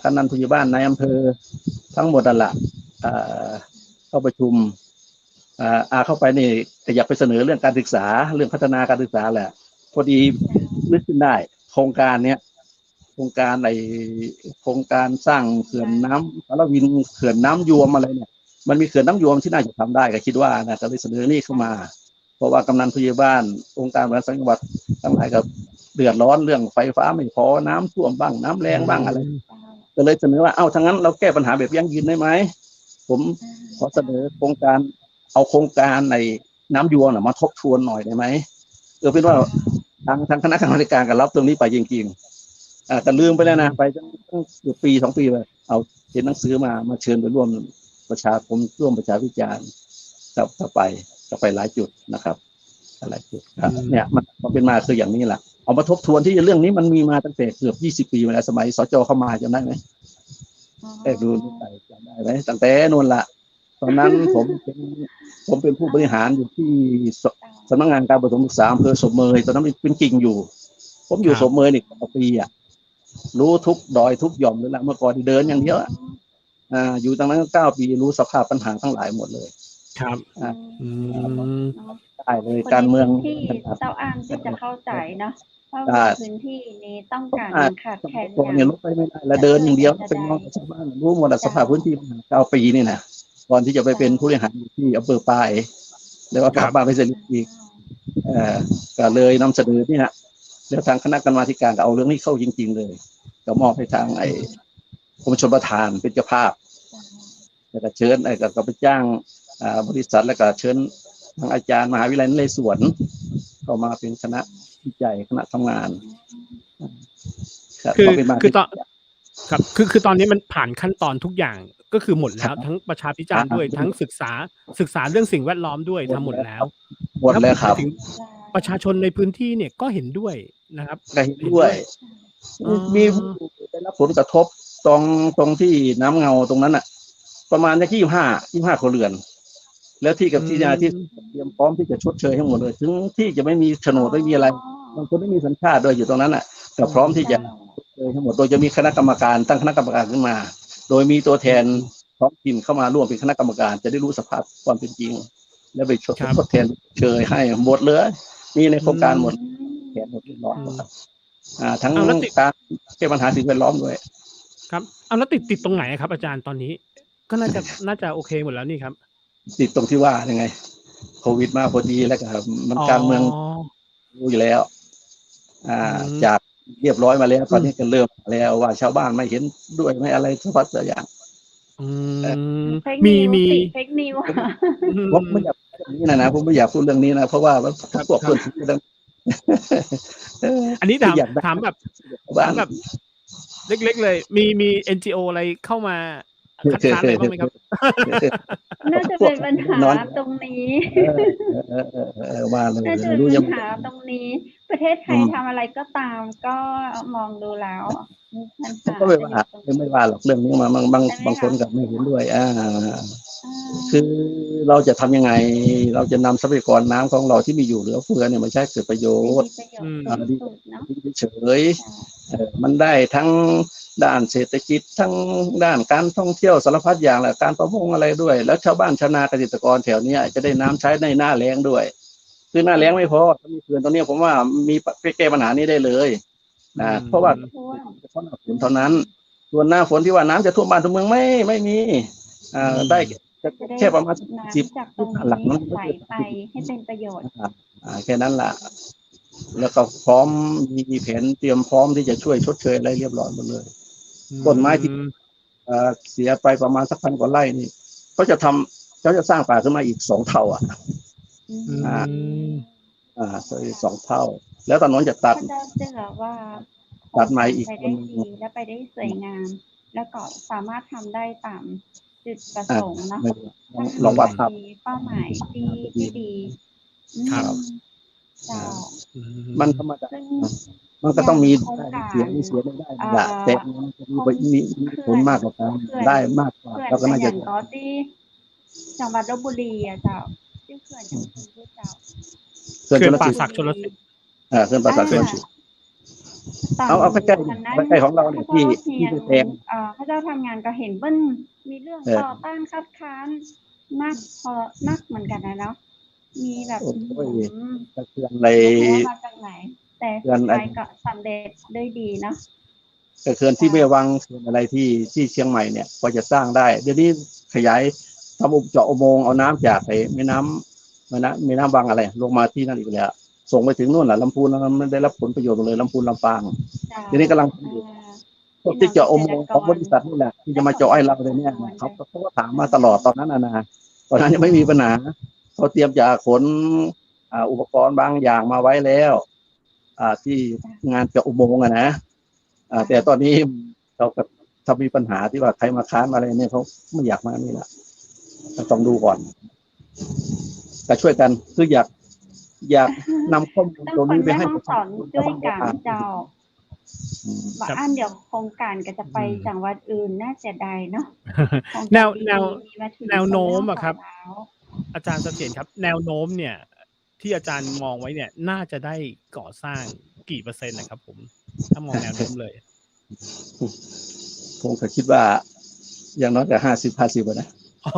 กำนันผู้ใหญ่บ้านนายอำเภอทั้งหมดนั่นแหละเข้าประชุมเข้าไปนี่อยากไปเสนอเรื่องการศึกษาเรื่องพัฒนาการศึกษาแหละพอดีนึกขึ้นได้โครงการเนี้ยโครงการสร้างเขื่อนน้ำสารวินเขื่อนน้ำยวมอะไรเนี่ยมันมีเขื่อนน้ำยวมที่น่าจะทำได้ก็คิดว่านะจะได้เสนอนี่เข้ามาเพราะว่ากำนันผู้ใหญ่บ้านองค์การบริหารส่วนจังหวัดทั้งหลายกับเดือดร้อนเรื่องไฟฟ้าไม่พอน้ำท่วมบ้างน้ำแรงบ้างอะไรก็เลยเสนอว่าทั้งนั้นเราแก้ปัญหาแบบยั่งยืนได้ไหมผมขอเสนอโครงการเอาโครงการในน้ำยวมมาทบทวนหน่อยได้ไหมเป็นว่าทางคณะกรรมาธิการก็รับตรงนี้ไปจริงๆแต่ลืมไปแล้วนะไปตั้งเกือบปี2 ปีเลยเอาเขียนหนังสือมาเชิญไปร่วมประชาคมร่วมประชาวิจารณ์จะไปหลายจุดนะครับหลายจุดเนี่ยมันเป็นมาคืออย่างนี้แหละเอามาทบทวนที่เรื่องนี้มันมีมาตั้งแต่เกือบ20 ปีมาแล้วสมัยสจ.เข้ามาจำได้ไหมดูไปจำได้ไหมตั้งแต่นู่นละตอนนั้นผมเป็นผู้บริหารอยู่ที่สำนักงานการประถมศึกษาอำเภอศพเมยตอนนั้นเป็นกิ่งอยู่ผมอยู่ศพเมยนี่9 ปีรู้ทุกดอยทุกหย่อมเลยละเมื่อก่อนเดินอย่างเดียวอยู่ตั้งนั้น9 ปีรู้สภาพปัญหาทั้งหลายหมดเลยครับได้เลยการเมืองที่เจ้าอ้างที่จะเข้าใจเนาะเพราะพื้นที่นี้ต้องการขาดแคลนอย่างรถไปไม่ได้แล้วเดินอย่างเดียวเป็นมองชาวบ้านรู้หมดสภาพพื้นที่9 ปีนี่นะก่อนที่จะไปเป็นผู้บริหารที่อำเภอปายแล้วก็กลับบ้านไปเสร็จอีกก็เลยนำเสนอนี่ฮะแล้วทางคณะกรรมาธิการก็เอาเรื่องนี้เข้าจริงๆเลยก็มอบให้ทางกรมชลประทานเป็นเจ้าภาพแล้วก็เชิญก็ไปจ้างบริษัทแล้วก็เชิญทางอาจารย์มหาวิทยาลัยนเรศวรเข้ามาเป็นคณะวิจัยคณะทำงานคือตอนครับคือตอนนี้มันผ่านขั้นตอนทุกอย่างก็คือหมดแล้วทั้งประชาพิจารณ์ด้วยทั้งศึกษาเรื่องสิ่งแวดล้อมด้วยทำหมดแล้วครับประชาชนในพื้นที่เนี่ยก็เห็นด้วยนะครับก็เห็นด้วยมีได้รับผลกระทบตรงที่น้ำเงาตรงนั้นประมาณ25 ครัวเรือนแล้วที่กับที่เตรียมพร้อมที่จะชดเชยให้หมดเลยถึงที่จะไม่มีโฉนดไม่มีอะไรบางคนไม่มีสัญชาติด้วยอยู่ตรงนั้นแต่พร้อมที่จะชดเชยให้หมดโดยจะมีคณะกรรมการตั้งคณะกรรมการขึ้นมาโดยมีตัวแทนท้องถิ่นเข้ามาร่วมเป็นคณะกรรมการจะได้รู้สภาพความเป็นจริงแล้วไปทดแทนเชยให้หมดเลยมีในโครงการหมดแทนหมดเรียบร้อยครับทั้งการแก้ปัญหาสิ่งแวดล้อมด้วยครับเอาแล้วติดตรงไหนครับอาจารย์ตอนนี้ก็น่าจะโอเคหมดแล้วนี่ครับติดตรงที่ว่ายังไงโควิดมาพอดีแล้วครับมันการเมืองรู้อยู่แล้วจากเรียบร้อยมาแล้วตอนนี้ก็เริ่มแล้วว่าชาวบ้านไม่เห็นด้วยไม่อะไรทุกพัฒน์อย่างมีเฟกนิวผมไม่อยากพูดเรื่องนี้นะผมไม่อยากพูดเรื่องนี้นะเพราะว่าพวกคนอันนี้ถามแบบเล็กๆเลยมี NGO อะไรเข้ามาคัดค้านอะไรบ้างไหมครับน่าจะเป็นปัญหาตรงนี้ว่าเลยน่าจะเป็นปัญหาตรงนี้ประเทศไทยทำอะไรก็ตามก็มองดูแล้วก็ไม่ว่าหรอกเรื่องนี้มาบางคนกับไม่เห็นด้วย อ่า คือเราจะทำยังไง เราจะนำทรัพยากรน้ำของเราที่มีอยู่เหลือเฟือเนี่ยมาใช้เกิดประโย ให้ ชน์ มีประโยชน์สูง ดี สุดเนาะ เฉย จ้ะ มันได้ทั้งด้านเศรษฐกิจทั้งด้านการท่องเที่ยวสารพัดอย่างแหละการประมงอะไรด้วย แล้วชาวบ้านชาวนาเกษตรกรแถวเนี้ยจะได้น้ำใช้ในหน้าแล้งด้วยคือหน้าแล้งไม่พอถ้ามีเขื่อนตรงนี้ผมว่ามีแก้ปัญหานี้ได้เลยนะเพราะว่า ท่วม เฉพาะหน้าฝนเท่านั้น ส่วนหน้าฝนที่ว่าน้ำจะท่วมบ้านท่วมเมืองไม่มีได้ จะได้ แค่ประมาณ10 น้ำจากตรง หลัง นี้ นั้น ไหลไปให้เป็นประโยชน์ แค่นั้นแหละแล้วก็พร้อมมีแผนเตรียมพร้อมที่จะช่วยชดเชยอะไรเรียบร้อยหมดเลย ต้นไม้ที่ เสียไปประมาณสัก1,000 กว่าไร่นี่เขาจะสร้างป่าขึ้นมาอีก2 เท่าอีก2 เท่า แล้วถนนจะตัด พระเจ้าเชื่อว่า ตัดใหม่อีก ไปได้ดีและไปได้สวยงาม แล้วก็สามารถทำได้ตามจุดประสงค์เนาะ ลองวาดภาพ มีเป้าหมายที่ดี ครับ เจ้า มันธรรมดา ซึ่ง มันก็ต้องมี โครงการ เสียไม่เสียไม่ได้แหละแต่มันจะมีผลมากกว่ากันได้มากกว่า เขื่อน แล้วก็ เป็น น่า อ จะ ย่างก็ที่จังหวัดลพบุรีอ่ะเจ้าชื่อเขื่อนอย่างคุณผู้เจ้า เขื่อน เขื่ ช อน ล ป่า สิทธิ์ ศักดิ์ชลสิทธิ์ เขื่อนป่าศักดิ์ชลสิทธิ์ เอาใกล้ๆใกล้ๆของเราเนี่ยที่แดง พระเจ้าทำงานก็เห็นเบิ้ลมีเรื่องต่อต้านคัดค้านนักเหมือนกันนะเนาะมีแบบ โอ้ย อืม เขื่อนใน ไม่รู้ว่ามาจากไหน แต่สุดท้ายก็สำเร็จด้วยดีเนาะ เขื่อนที่แม่วังเขื่อนอะไรที่เชียงใหม่เนี่ยพอจะสร้างได้เดี๋ยวนี้ขยายทำเจาะอุโมงค์เอาน้ำจากแม่น้ำวังอะไรลงมาที่นั่นอีกแล้วส่งไปถึงนู่นแหละลำพูนแล้วมันได้รับผลประโยชน์หมดเลยลำพูนลำปาง เจ้า ทีนี้กำลังพวกที่เจาะอุโมงค์ของบริษัทนี่แหละที่จะมาเจาะให้เราเลยเนี่ยเขาก็ถามมาตลอดตอนนั้นนะตอนนั้นยังไม่มีปัญหาเขาเตรียมจะขนอุปกรณ์บางอย่างมาไว้แล้วที่งานเจาะอุโมงค์นะแต่ตอนนี้เขาก็ถ้ามีปัญหาที่ว่าใครมาค้านอะไรเนี่ยเขาไม่อยากมานี่แหละต้องดูก่อนแต่ช่วยกันคืออยากนำข้อมูล ต้อง ตรง คน นี้ไป แม่ ให้ ห้องสอนด้วยกันเจ้าว่า ครับ อันเดี๋ยวโครงการก็จะไปจังหวัดอื่นน่าเสียดายเนาะ แนว มีมาถึง แนวโน้มอะครับ นแม่ฮ่องสอนแล้ว อาจารย์เสถียรครับ แนวโน้มเนี่ย ที่อาจารย์มองไว้เนี่ย น่าจะได้ก่อสร้างกี่%นะครับผม ถ้ามองแนวโน้มเลย ผมก็คิดว่าอย่างน้อยแต่50-50นะ อ๋อ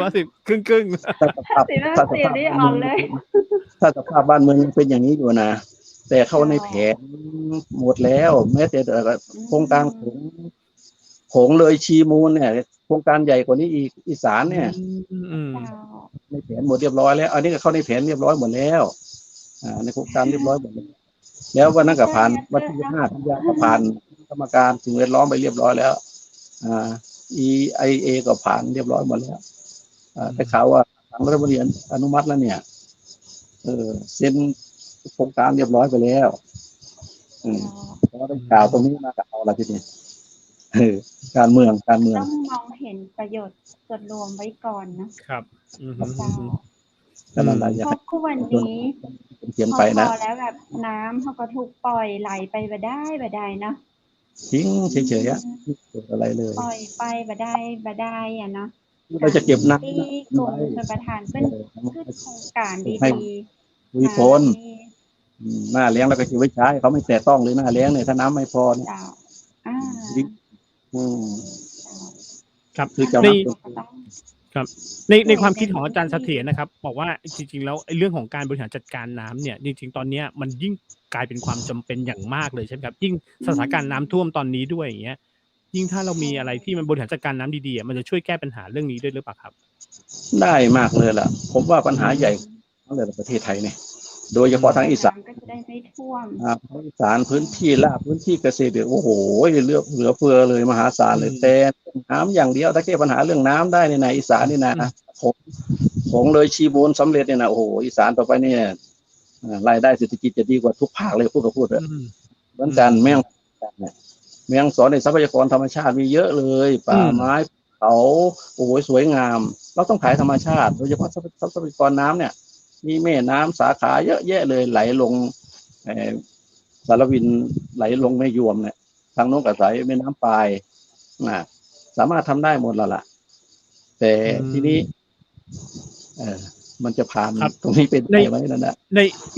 50 ครึ่ง ถ้าสภาพ 50-50นี่เอาเลย ถ้าสภาพบ้านเมืองยังเป็นอย่างนี้อยู่นะแต่เข้าในแผนหมดแล้วแม้แต่โครงการโขงเลยชีมูลเนี่ยโครงการใหญ่กว่านี้อีสานเนี่ย ในแผนหมดเรียบร้อยแล้วอันนี้ก็เข้าในแผนเรียบร้อยหมดแล้วในโครงการเรียบร้อยหมดแล้ววันนั้นก็ผ่านวันที่5 กันยายนก็ผ่านกรรมการสิ่งแวดล้อมไปเรียบร้อยแล้วEIA ก็ผ่านเรียบร้อยหมดแล้วแต่ข่าวว่าทางรัฐมนตรีอนุมัติแล้วเนี่ยเซ็นโครงการเรียบร้อยไปแล้วเพราะว่าได้ข่าวตรงนี้มากับเอาละทีนี้การเมือง ต้องมองเห็นประโยชน์ส่วนรวมไว้ก่อนนะครับ แต่ละราย เพราะคู่วันนี้ เขียนไปนะ พอแล้วแบบน้ำเขาก็ถูกปล่อยไหลไปบ่ได้เนาะ ทิ้งเฉยๆไม่เกิดอะไรเลย ปล่อยไปบ่ได้อ่ะเนาะ เราจะเก็บน้ำ ที่กรมชลประทานเป็นคือโครงการดี มีฝนหน้าเลี้ยงแล้วก็จะไว้ใช้เขาไม่แตะต้องเลยหน้าเลี้ยงเนี่ยถ้าน้ำไม่พอเนี่ย ครับ คือจะ ในความคิดของอาจารย์เสถียรนะครับบอกว่าจริงๆแล้วไอ้เรื่องของการบริหารจัดการน้ำเนี่ยจริงๆตอนนี้มันยิ่งกลายเป็นความจำเป็นอย่างมากเลยใช่ไหมครับยิ่งสถานการณ์น้ำท่วมตอนนี้ด้วยอย่างเงี้ยยิ่งถ้าเรามีอะไรที่มันบริหารจัดการน้ำดีๆมันจะช่วยแก้ปัญหาเรื่องนี้ด้วยหรือเปล่าครับได้มากเลยล่ะผมว่าปัญหาใหญ่ของประเทศไทยเนี่ยโดยเฉพาะทางอีสานก็จะได้ไม่ท่วมอีสานพื้นที่ราบพื้นที่เกษตรโอ้โหเหลือเฟือเลยมหาศาลเลยแต่น้ำอย่างเดียวถ้าแก้ปัญหาเรื่องน้ำได้ในอีสานนี่นะผมเลยชีมูลสำเร็จเนี่ยนะโอ้โหอีสานต่อไปเนี่ยรายได้เศรษฐกิจจะดีกว่าทุกภาคเลยพูดเลยเหมือนกันแม่งสอนในทรัพยากรธรรมชาติมีเยอะเลยป่าไม้เขาโอ้โหสวยงามเราต้องขายธรรมชาติโดยเฉพาะทรัพยากรน้ำเนี่ยมีแม่น้ำสาขาเยอะแยะเลยไหลลงสารวินไหลลงแม่ยวมเนี่ยทางโน้นก็ไหลแม่น้ำปลายสามารถทำได้หมดแล้วล่ะ แต่ทีนี้มันจะผ่านตรงนี้เป็นไปไหมนั่นนะ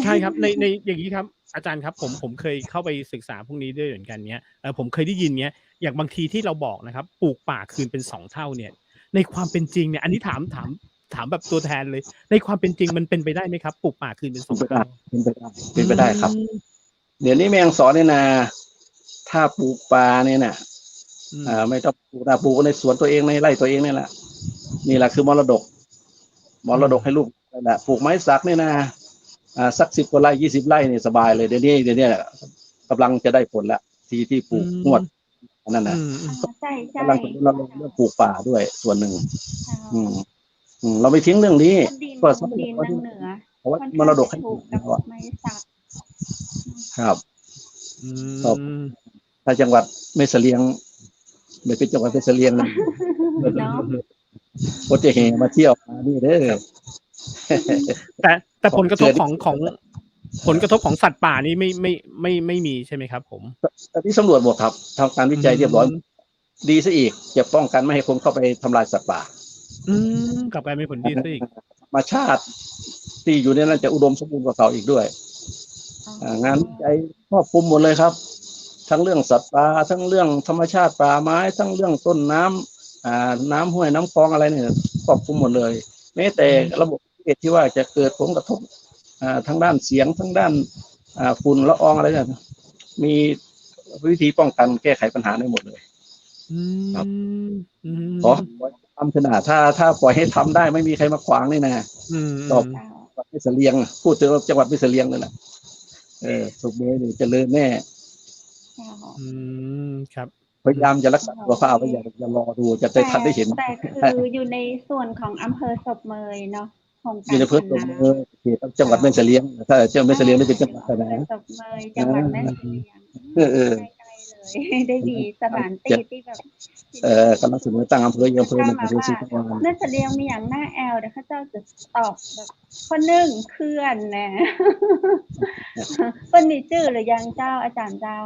ใช่ครับในอย่างนี้ครับอาจารย์ครับผมเคยเข้าไปศึกษาพวกนี้ด้วยเหมือนกันเนี้ยผมเคยได้ยินเนี้ยอย่างบางทีที่เราบอกนะครับปลูกป่าคืนเป็น2 เท่าเนี่ยในความเป็นจริงเนี่ยอันนี้ถามแบบตัวแทนเลยในความเป็นจริงมันเป็นไปได้ไหมครับปลูกป่าคืนเป็น2 เท่าเป็นไปได้ครับเดี๋ยวนี้แมงสอนเนี่ยนะถ้าปลูกป่าเนี่ยนะไม่ต้องปลูกในสวนตัวเองในไร่ตัวเองนี่แหละนี่แหละคือมรดกให้ลูกนั่นแหละปลูกไม้สักเนี่ยนะสัก10 กว่าไร่20 ไร่นี่สบายเลยเดี๋ยวนี้กำลังจะได้ผลละที่ปลูกงวดนั่นนะใช่กำลังเราเรื่องปลูกป่าด้วยส่วนหนึ่งเราไม่ทิ้งเรื่องนี้ก็สำหรับคนที่เหนือเพราะว่ามรดกให้ถูกไม้สักครับถ้าจังหวัดไม่เสลียงไม่เป็นจังหวัดไม่เสลียงนะคนจะแห่มาเที่ยวนี่เด้อแต่ผลกระทบของสัตว์ป่านี่ไม่มีใช่ไหมครับผมตอนนี้สำรวจหมดครับทำการวิจัยเรียบร้อยดีซะอีกจะป้องกันไม่ให้คนเข้าไปทำลายสัตว์ป่ากลับกลายเป็นผลดีซะอีกธรรมชาติที่อยู่ในนั้นจะอุดมสมบูรณ์กว่าเก่าอีกด้วยงานวิจัยครอบคลุมหมดเลยครับทั้งเรื่องสัตว์ป่าทั้งเรื่องธรรมชาติป่าไม้ทั้งเรื่องต้นน้ำน้ำห้วยน้ำคลองอะไรเนี่ยครอบคลุมหมดเลยแม้แต่ระบบที่ว่าจะเกิดผลกระทบทั้งด้านเสียงทั้งด้านฝุ่นละอองอะไรเนี่ยมีวิธีป้องกันแก้ไขปัญหาได้หมดเลยครับขอทำขนาดถ้าปล่อยให้ทำได้ไม่มีใครมาขวางนี่นะตอบไม่เสลียงพูดถึงจังหวัดไม่เสลียงเลยนะสุขเบย์จะเลิศแน่ครับพยายามจะรักษาสุขภาพไว้อย่ารอดูจะได้ทันได้เห็นแต่คืออยู่ในส่วนของอำเภอศพเมยเนาะอยู่ในอำเภอศพเมยจังหวัดแม่เสลียงถ้าเจ้าแม่เสลียงได้เป็นจังหวัดไหนศพเมยจังหวัดแม่เสลียงใกล้เลยได้ดีสถานที่แบบกำลังเสนอตั้งอำเภอ1 อำเภอ1เป็นชื่อจังหวัดแม่เสลียงมีอย่างหน้าแอลเดี๋ยวเขาเจ้าจะตอบแบบคนหนึ่งเขื่อนนะคนนี้ชื่อหรือยังเจ้าอาจารย์เจ้า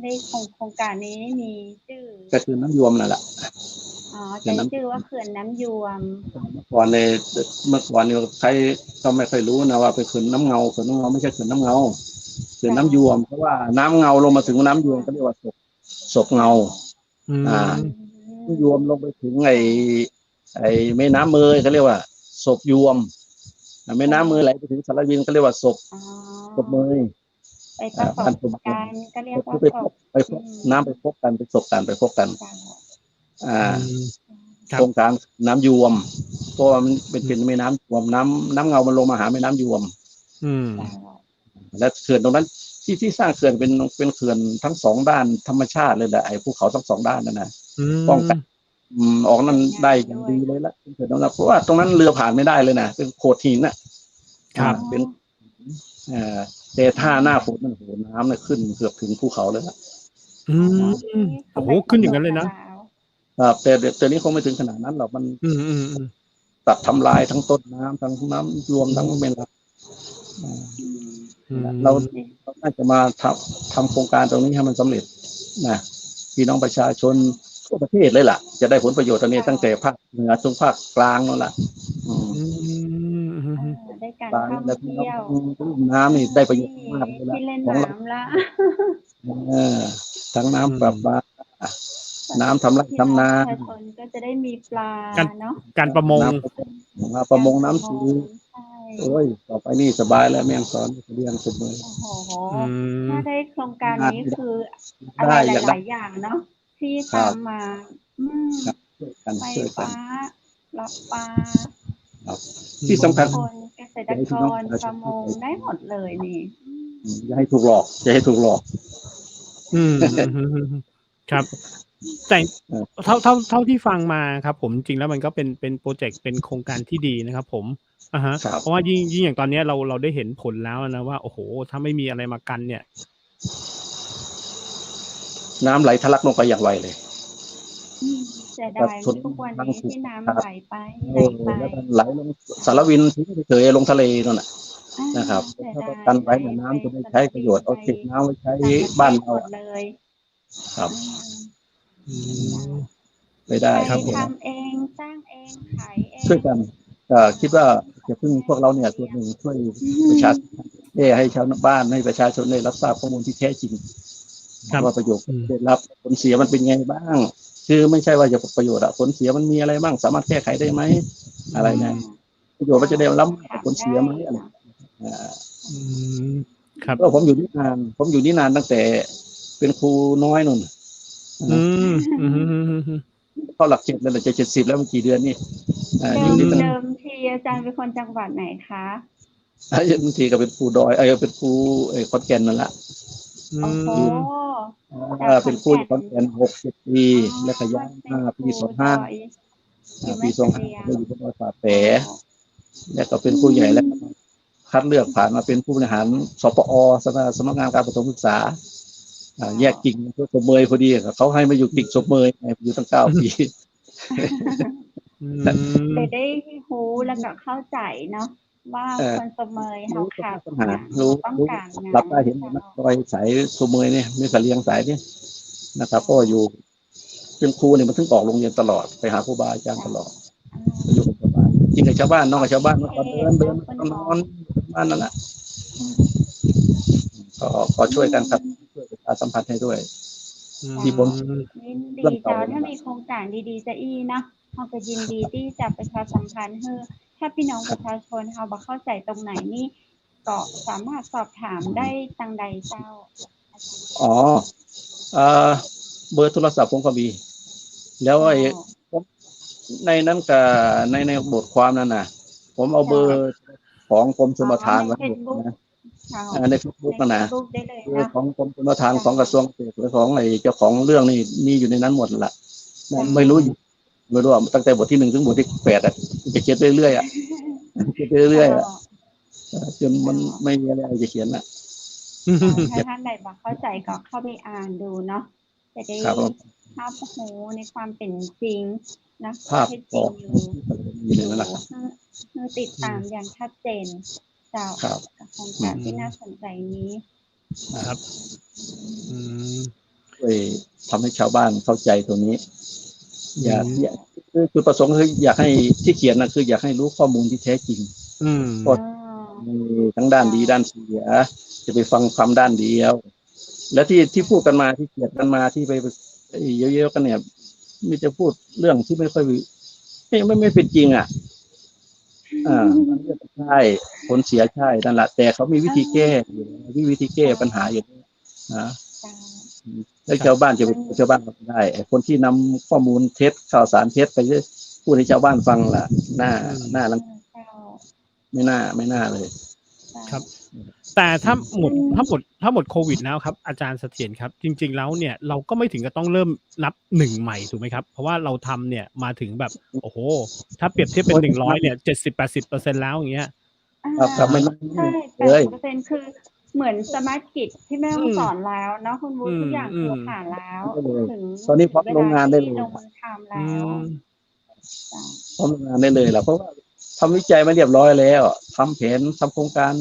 ในโครงการนี้มีชื่อก็คือน้ำยวมนั่นแหละจะชื่อว่าเขื่อนน้ำยวมเมื่อก่อนเนี่ยใครก็ไม่เคยรู้นะว่าเป็นเขื่อนน้ำเงาไม่ใช่เขื่อนน้ำเงาเขื่อนน้ำยวมเพราะว่าน้ำเงาลงมาถึงน้ำยวมก็เรียกว่าศพเงายวมลงไปถึงไอ้แม่น้ำเมยเขาเรียกว่าศพยวมแม่น้ำเมยไหลไปถึงสารวินก็เรียกว่าศพเมยไปประกอบการก็เรียกว่าไปพบน้ำไปพบกันไปพบกันโครงการน้ำยวมเพราะว่ามันเป็นแม่น้ำยวมน้ำเงามันลงมาหาแม่น้ำยวมและเขื่อนตรงนั้นที่สร้างเขื่อนเป็นเขื่อนทั้ง2 ด้านธรรมชาติเลยแหละไอ้ภูเขาทั้ง2 ด้านนั่นนะป้องกันออกนั้นได้อย่างดีเลยละเขื่อนตรงนั้นเพราะว่าตรงนั้นเรือผ่านไม่ได้เลยนะเป็นโขดหินน่ะเป็นแต่ถ้าหน้าฝนมันโหน้ำเนี่ยขึ้นเกือบถึงภูเขาเลยละโอ้โหขึ้นอย่างนั้นเลยนะครับแต่นี้คงไม่ถึงขนาดนั้นหรอกมันตัดทำลายทั้งต้นน้ำทั้งน้ำรวมทั้งเมลเราน่าจะมาทำโครงการตรงนี้ให้มันสำเร็จนะพี่น้องประชาชนทั่วประเทศเลยล่ะจะได้ผลประโยชน์ตรงนี้ตั้งแต่ภาคเหนือจนภาคกลางนั่นแหละได้การท่องเที่ยวน้ำนี่ได้ประโยชน์มากเลยละของเราทั้งน้ำประปาน้ำทำไร่ทำนาก็จะได้มีปลาเนาะการประมงน้ำซื้อโอ้ยต่อไปนี่สบายแล้วแม่งสอนเรียนสุดเลยโอ้โหถ้าได้โครงการนี้คืออะไรหลายอย่างเนาะที่ทำมาไฟฟ้ารับปลาที่สำคัญเกษตรกรประมงได้หมดเลยนี่อย่าให้ถูกหลอกครับแต่เท่าที่ฟังมาครับผมจริงแล้วมันก็เป็นโปรเจกต์เป็นโครงการที่ดีนะครับผมเพราะว่ายิ่งอย่างตอนนี้เราได้เห็นผลแล้วนะว่าโอ้โหถ้าไม่มีอะไรมากันเนี่ยน้ำไหลทะลักลงไปอย่างไวเลยเสียดายทุกวันนี้ที่น้ำไหลลงสารวินทิ้งไปเฉยลงทะเลนั่นแหละนะครับถ้ากันไว้น้ำจะได้ใช้ประโยชน์เอาเก็บน้ำไว้ใช้บ้านเราเลยครับ ไปได้ ใคร ครับผม ทำเองสร้างเองขายเอง ช่วยกันคิดว่าจะพึ่งพวกเราเนี่ยตัวหนึ่งช่วยประชาชนให้ชาวบ้านให้ประชาชนได้รับทราบข้อมูลที่แท้จริง ครับ ว่าประโยชน์ได้รับผลเสียมันเป็นไงบ้าง คือไม่ใช่ว่าจะประโยชน์อะผลเสียมันมีอะไรบ้างสามารถแก้ไขได้ไหมอะไรนะประโยชน์มันจะได้รับผลเสียไหมอะไร อืมครับ ก็ผมอยู่นี่นานตั้งแต่เป็นครูน้อยนุ่น อืมอืม เข้าหลัก7แล้วจะ70แล้วมันกี่เดือนนี่อ เดิ ยู่ ม นี่ตั้ง เดิมทีอาจารย์เป็นคนจังหวัดไหนคะ บางทีก็เป็นครูดอยเป็นครูขอนแก่นนั่นแหละ อื โอ้โห ม เป็นครูขอนแก่น6-7 ปีแล้วก็ย้ายมาปี25ปี25ก็อยู่ที่ป่าแปแล้วก็เป็นครูใหญ่แล้วคัดเลือกผ่านมาเป็นผู้บริหารสปอสำนักงานการประถมศึกษาแยกกิ่งสมเมยพอดีเขาให้มาอยู่กิ่งสมเมยอยู่ตั้ง9 ปี เลยได้หูแล้วก็เข้าใจเนาะว่าคนสมัยเขาขาด ปัญหา อย่าง รู้ ต้องการงาน รับได้เห็นนักรอยสายสมเมยเนี่ยไม่สเลียงสายเนี่ยนะครับก็อยู่เป็นครูเนี่ยมันถึงออกโรงเรียนตลอดไปหาครูบาอาจารย์ตลอดอยู่กับชาวบ้านจริงกับชาวบ้านน้องกับชาวบ้านมันก็เดินนอนบ้านนั่นแหละก็ช่วยกันครับช่วยประชาสัมพันธ์ให้ด้วย ที่ผม ยินดีจ้าถ้ามีโครงการดีๆจะอีนะเราก็ยินดีที่จะประชาสัมพันธ์ให้ถ้าพี่น้องประชาชนเขาบอกเข้าใจตรงไหนนี่ก็สามารถสอบถามได้ทางใดเจ้า อ๋อเบอร์โทรศัพท์ผมก็มี แล้วไอ้ในนั้นกับในบทความนั้นน่ะ ผมเอาเบอร์ของกรมชลประทานไว้นะในเฟซบุ๊กนะ ได้เลย เบอ นะ ร์ของกรมชลประทานของกระทรวงเกษตรหรือของไอ้เจ้าของเรื่องนี่อยู่ในนั้นหมดละไม่รู้ว่าตั้งแต่บทที่1ถึงบทที่8จะเขียนเรื่อยๆเขียนเรื่อยๆจนมันไม่มีอะไรจะเขียนละ ถ้าท่านใดบอกเข้าใจก็เข้าไปอ่านดูเนาะจะได้ภาพหูในความเป็นจริงนะเท็จจริงอยู่คือติดตามอย่างชัดเจนจากโครงการที่น่าสนใจนี้ ครับช่วยทำให้ชาวบ้านเข้าใจตรงนี้คือประสงค์คืออยากให้ที่เขียนนะคืออยากให้รู้ข้อมูลที่แท้จริงก็มีทั้งด้านดีด้านเสียจะไปฟังความด้านเดียว และที่พูดกันมาที่เขียนกันมาที่ไปเยอะๆกันเนี่ยมีจะพูดเรื่องที่ไม่ค่อยไม่เป็นจริงมันก็ใช่ผลเสียใช่นั่นแหละแต่เขามีวิธีแก้อยู่วิธีแก้ปัญหาอยู่นะแล้วชาวบ้านจะชาวบ้านทำได้คนที่นำข้อมูลเท็จข่าวสารเท็จไปพูดให้ชาวบ้านฟังล่ะหน้าไม่น่าเลยครับแต่ถ้าหมดโควิดแล้วครับอาจารย์เสถียรครับจริงๆแล้วเนี่ยเราก็ไม่ถึงกับต้องเริ่มนับ1ใหม่ถูกไหมครับเพราะว่าเราทำเนี่ยมาถึงแบบโอ้โหถ้าเปรียบเทียบเป็น100เนี่ย70-80%แล้วอย่างเงี้ยครับไม่ใช่80%คือเหมือนสมาร์ทกิจที่แม่สอนแล้วเนาะคุณวูทุกอย่างคือผ่านแล้วถึงตอนนี้พร้อมโรงงานได้เลย ลงมือทำแล้วพร้อมโรงงานได้เลยล่ะเพราะว่าทำวิจัยมาเรียบร้อยแล้วทำแผนทำโครงการ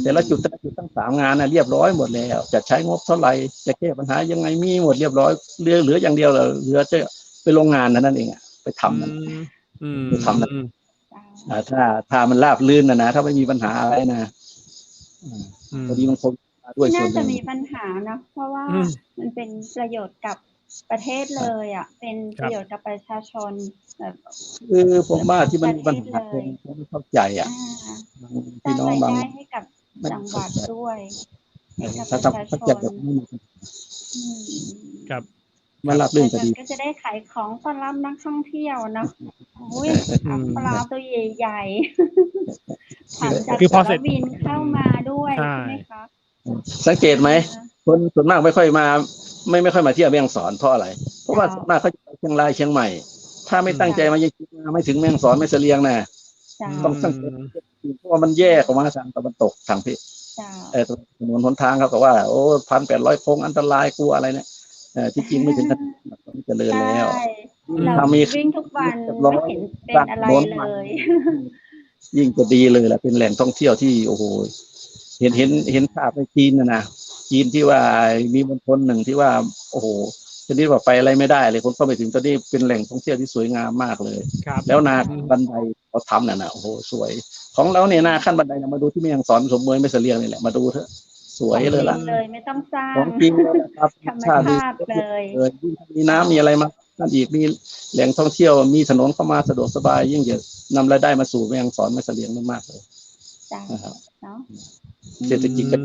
แต่ละจุดตั้ง3 งานเรียบร้อยหมดแล้วจะใช้งบเท่าไหร่จะแก้ปัญหายังไงมีหมดเรียบร้อยเหลืออย่างเดียวเหลือจะไปโรงงานนั่นเองไปทำนั้นไปทำนั้นถ้ามันราบลื่นนะถ้าไม่มีปัญหาอะไรนะพอดีมันคงด้วยส่วนหนึ่งน่าจะมีปัญหานะเพราะว่ามันเป็นประโยชน์กับประเทศเลยเป็นประโยชน์กับประชาชนคือผมว่าที่มันมีปัญหาผมไม่เข้าใจพี่น้องบางให้กับจังหวัดด้วยถ้าทำเข้าใจแบบนี้ครับมารับเรื่องจะดีก็จะได้ขายของต้อนรับนักท่องเที่ยวนะปลาตัวใหญ่ๆคือพอเสร็จบินเข้ามาด้วยใช่ไหมคะสังเกตไหมคนส่วนมากไม่ค่อยมาไม่ค่อยมาเที่ยวแม่ฮ่องสอนเพราะอะไรเพราะว่าส่วนมากเขาจะไปเชียงรายเชียงใหม่ถ้าไม่ตั้งใจมาไม่ถึงแม่ฮ่องสอนไม่เสลียงนะต้องสังเกตเพราะว่ามันแยกออกมาทางตะวันตกทางที่ถนนหนทางเขาบอกว่าโอ้1,800 โค้งอันตรายกลัวอะไรเนี่ยที่จริงไม่ถึงขนาดนั้นเจริญแล้วเราวิ่งทุกวันไม่เห็นเป็นอะไรเลยยิ่งจะดีเลยแหละเป็นแหล่งท่องเที่ยวที่โอ้โหเห็นภาพในจีนนะจีนที่ว่ามีมณฑลหนึ่งที่ว่าโอ้โห ทีนี้ว่าไปอะไรไม่ได้เลยคนเข้าไปถึงตอนนี้เป็นแหล่งท่องเที่ยวที่สวยงามมากเลย ครับ แล้วนาบันไดเขาทำน่ะโอ้โหสวยของเราเนี่ยนาขั้นบันไดมาดูที่แม่ฮ่องสอนสมเมยไม่เสลียงนี่แหละมาดูเถอะสวยเลยล่ะ ของจริงเลยไม่ต้องสร้า ของ งจริงเลยนะครับ ธรรม ชาติดี ชาติเลย ยิ่งมีน้ำมีอะไรมานั่นอีกมีแหล่งท่องเที่ยวมีถนนเข้ามาสะดวกสบายยิ่งจะนำรายได้มาสู่แม่ฮ่องสอนไม่เสลียงมากๆเลย จ้า นะครับ เนาะ เศรษฐกิจก็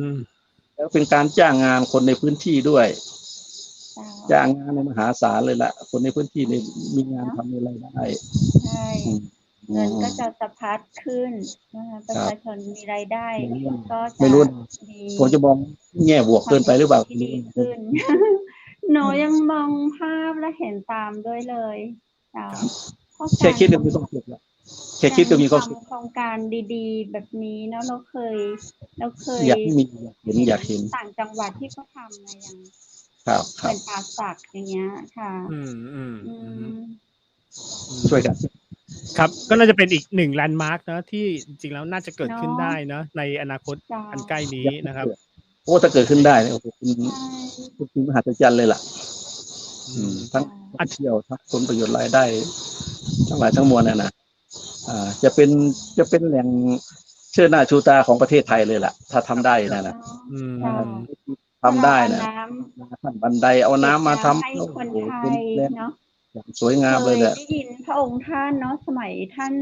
แล้วเป็นการจ้างงานคนในพื้นที่ด้วย จ้า จ้างงานในมหาศาลเลยล่ะคนในพื้นที่เนี่ยมีงานทำมีรายได้ ใช่เงินก็จะสะพัดขึ้นนะคะประชาชนมีรายได้ก็จะ ไม่รู้ ดี ผมจะมองแง่บวกเกินไปหรือเปล่า ที่ดีขึ้น หนูยังมองภาพและเห็นตามด้วยเลยจ้าเพราะ แค่คิดก็ การ มีความสุขแล้วแค่คิดก็มีความสุข ทำโครงการดีๆ แบบนี้เนาะเราเคย อยากให้มีอยากเห็น ต่างจังหวัดที่เขาทำไงอย่าง ครับค เขื่ รั อบ นป่าสักอย่างเงี้ยค่ะ อืม อืม ช่วยกัน ครับก็น่าจะเป็นอีกหนึ่งแลนด์มาร์กนะที่จริงๆแล้วน่าจะเกิดขึ้นได้นะในอนาคต จ้า อันใกล้นี้นะครับ โอ้ถ้าเกิดขึ้นได้เนี่ยโอ้โหคุณ ใช่ คุณมหัศจรรย์เลยล่ะ ทั้งท่องเที่ยวทั้งผลประโยชน์รายได้ทั้งหลายทั้งมวลน่ะนะจะเป็นแหล่งเชื่อหน้าชูตาของประเทศไทยเลยล่ะ ถ้าทำได้นะ อืม จ้า ทำได้นะ เอาน้ ขั้นบันไดเอาน้ำมาทำ ให้คนไท เป็น ย แหล่ง เนาะ อย่างสวยงามเลยแหละ ได้ยินพระองค์ท่านเนาะสมัยท่าน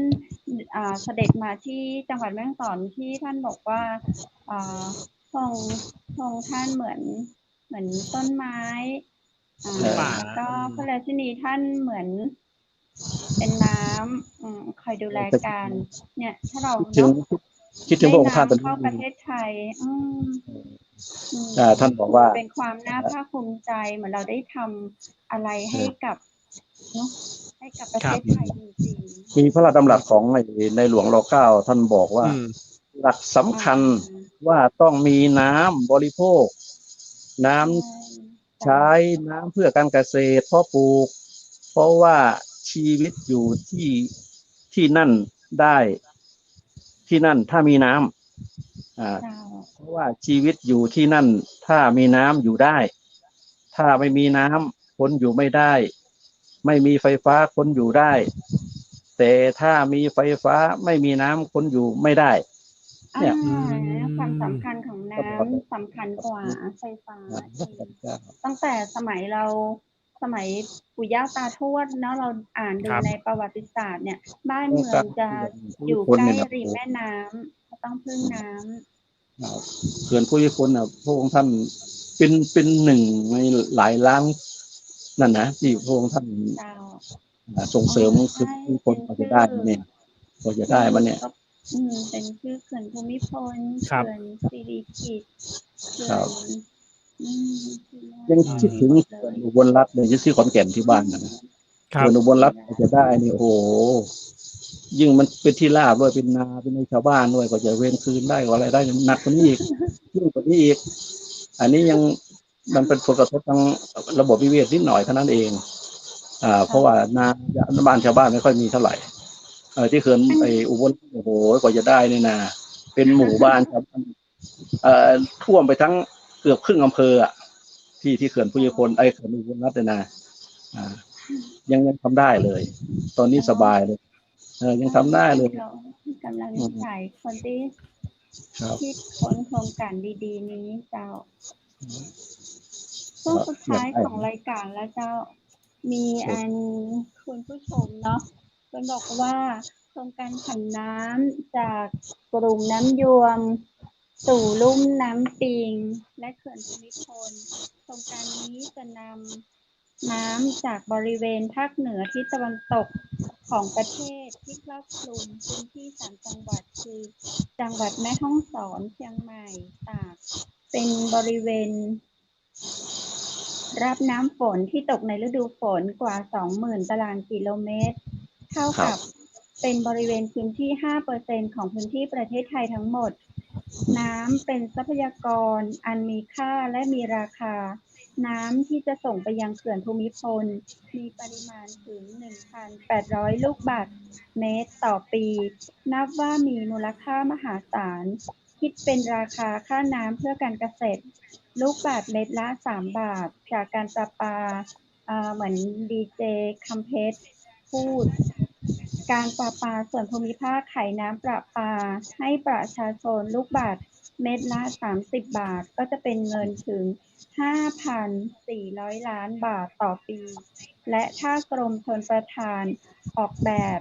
เสด็จมาที่จังหวัดแม่ฮ่องสอนที่ท่านบอกว่าพระองค์ท่านเหมือนต้นไม้แล้วก็พระราชินีท่านเหมือนเป็นน้ำคอยดูแลกันเนี่ย ถ้าเรา คิดถึงพระองค์ท่าน ได้ำเข้าประเทศไทยท่านบอกว่า เป็นความน่าภาคภูมิใจเหมือนเราได้ทำอะไรให้กับเนาะให้กับประเทศไทยจริงๆ มีพระราชดำรัสของในหลวงร.9 ท่านบอกว่า หลักสำคัญว่าต้องมีน้ำบริโภค น้ำใช้น้ำเพื่อการเกษตรเพาะปลูก เพราะว่าชีวิตอยู่ที่นั่นได้ที่นั่นถ้ามีน้ำเพราะว่าชีวิตอยู่ที่นั่นถ้ามีน้ำอยู่ได้ ถ้าไม่มีน้ำคนอยู่ไม่ได้ ไม่มีไฟฟ้าคนอยู่ได้ แต่ถ้ามีไฟฟ้าไม่มีน้ำคนอยู่ไม่ได้เนี่ยความสำคัญของน้ำสำคัญกว่าไฟฟ้าตั้งแต่สมัยปู่ย่าตาทวดเนาะเราอ่านดูในประวัติศาสตร์เนี่ยบ้านเมืองจะอยู่ใกล้ริมแม่น้ำก็ต้องพึ่งน้ำ เขื่อนภูมิพลพระองค์ท่านเป็นหนึ่งในหลายล้านนั่นนะที่พระองค์ท่านส่งเสริมคือภูมิพลก็จะได้เนี่ยก็จะได้มาเนี่ยเป็นชื่อเขื่อนภูมิพล ครั เขื่ บ อนสิริกิติ์เขื่ ครั อบ น ยังคิดถึงเขื่อนอุบลรัตน์เลยที่ขอนแก่นที่บ้านนะเขื่อนอุบลรัตน์จะได้นี่โอ้โหยิ่งมันเป็นที่ราบด้วยเป็นนาเป็นในชาวบ้านด้วยก็จะเว้นคืนได้ก็อะไรได้หนักกว่านี้อีกยิ่งกว่านี้อีกอันนี้ยังมันเป็นผลกระทบทางระบบนิเวศนิดหน่อยเท่านั้นเองเพราะว่านาบ้านชาวบ้านไม่ค่อยมีเท่าไหร่ที่เขื่อนอุบลโอ้โหกว่าจะได้นี่นะเป็นหมู่บ้านครับท่วมไปทั้งเกือบครึ่งอำเภอที่เขื่อนภูมิพลเขื่อนอุบลรัตน์เนี่ยนะยังทำได้เลย ตอนนี้สบายเลยยังทำได้เลย กำลังใส่คนที่คิดค้นโครงการดีๆนี้เจ้าช่วงสุดท้ายของรายการแล้วเจ้ามีอันคุณผู้ชมเนาะคุณบอกว่าโครงการผันน้ำจากกลุ่มน้ำยวมสู่ลุ่มน้ำปิงและเขื่อนภูมิพลโครงการนี้จะนำน้ำจากบริเวณภาคเหนือที่ตะวันตกของประเทศที่ครอบคลุมพื้นที่3จังหวัดคือจังหวัดแม่ฮ่องสอนเชียงใหม่ตากเป็นบริเวณรับน้ำฝนที่ตกในฤดูฝนกว่า 20,000 ตารางกิโลเมตรเท่ากับเป็นบริเวณพื้นที่ 5% ของพื้นที่ประเทศไทยทั้งหมดน้ำเป็นทรัพยากรอันมีค่าและมีราคาน้ำที่จะส่งไปยังเขื่อนภูมิพลมีปริมาณถึง 1,800 ลูกบาศก์เมตรต่อปีนับว่ามีมูลค่ามหาศาลคิดเป็นราคาค่าน้ำเพื่อการเกษตรลูกบาศก์เมตรละ3 บาทจากการประปา เหมือนดีเจคัมเพชพูด การประปาส่วนภูมิภาคขายน้ำประปาให้ประชาชนลูกบาศก์เม็ดละ30 บาท ก็จะเป็นเงินถึง 5,400 ล้านบาทต่อปี และถ้ากรมชลประทานออกแบบ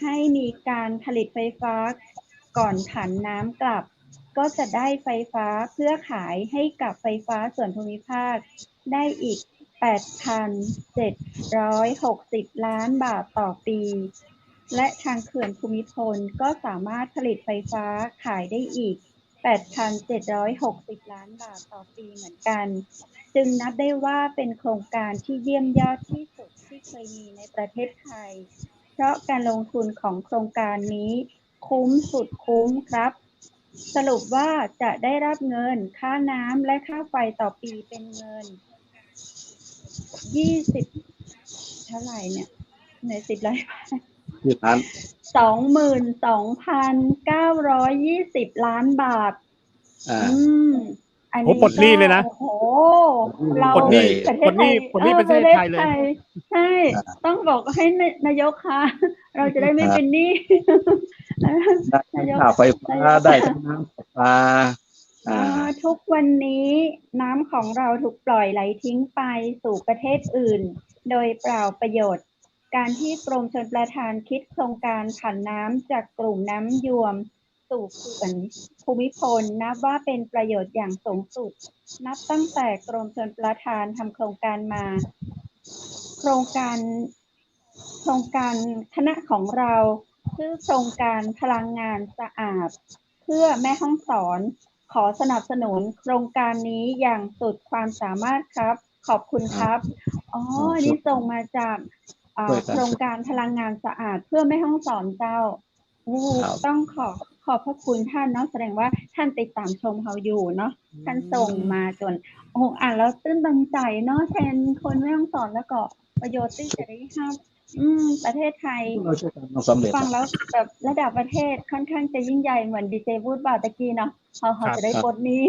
ให้มีการผลิตไฟฟ้าก่อนผันน้ำกลับ ก็จะได้ไฟฟ้าเพื่อขายให้กับไฟฟ้าส่วนภูมิภาคได้อีก 8,760 ล้านบาทต่อปี และทางเขื่อนภูมิพลก็สามารถผลิตไฟฟ้าขายได้อีก 8,760 ล้านบาทต่อปีเหมือนกัน จึงนับได้ว่าเป็นโครงการที่เยี่ยมยอดที่สุดที่เคยมีในประเทศไทย เพราะการลงทุนของโครงการนี้คุ้มสุดคุ้มครับ สรุปว่าจะได้รับเงินค่าน้ำและค่าไฟต่อปีเป็นเงิน 20 เท่าไหร่เนี่ยใน10 ล้าน ที่ร้าน 22,920 ล้านบาท อ่า อัน โอ้ นี้ ปลดหนี้เลยนะ โอ้โห เรา ปลดหนี้ ประเท ปล ศ ดห ไท นี้ ย ปลดหนี้ประเทศไทยเลย ใช่ ต้องบอกให้นายกค่ะ เราจะได้ไม่เป็นหนี้ ได้ นายก ค่าไฟฟ้าได้ทั้งน้ำประปาทุกวันนี้น้ำของเราถูกปล่อยไหลทิ้งไปสู่ประเทศอื่น โดยเปล่าประโยชน์ การที่กรมชลประทานคิดโครงการผันน้ำจากกลุ่มน้ำยวมสู่เขื่อนภูมิพลนับว่าเป็นประโยชน์อย่างสูงสุด นับตั้งแต่กรมชลประทานทำโครงการมา โครงการคณะของเราชื่อโครงการพลังงานสะอาด เพื่อแม่ฮ่องสอนขอสนับสนุนโครงการนี้อย่างสุดความสามารถครับ ขอบคุณครับนี่ส่งมาจากโครงการพลังงานสะอาดเพื่อแม่ฮ่องสอนเจ้าต้องขอบพระคุณท่านเนาะแสดงว่าท่านติดตามชมเราอยู่เนาะท่านส่งมาจนอ่านแล้วตื้นตันใจเนาะแทนคนแม่ฮ่องสอนแล้วก็ประโยชน์ที่จะได้รับประเทศไทย เราช่วยกันสำเร็จ ฟังแล้วแบบระดับประเทศค่อนข้างจะยิ่งใหญ่เหมือนดีเจพูดบ่าตะกี้เนาะเขาจะได้ปลดหนี้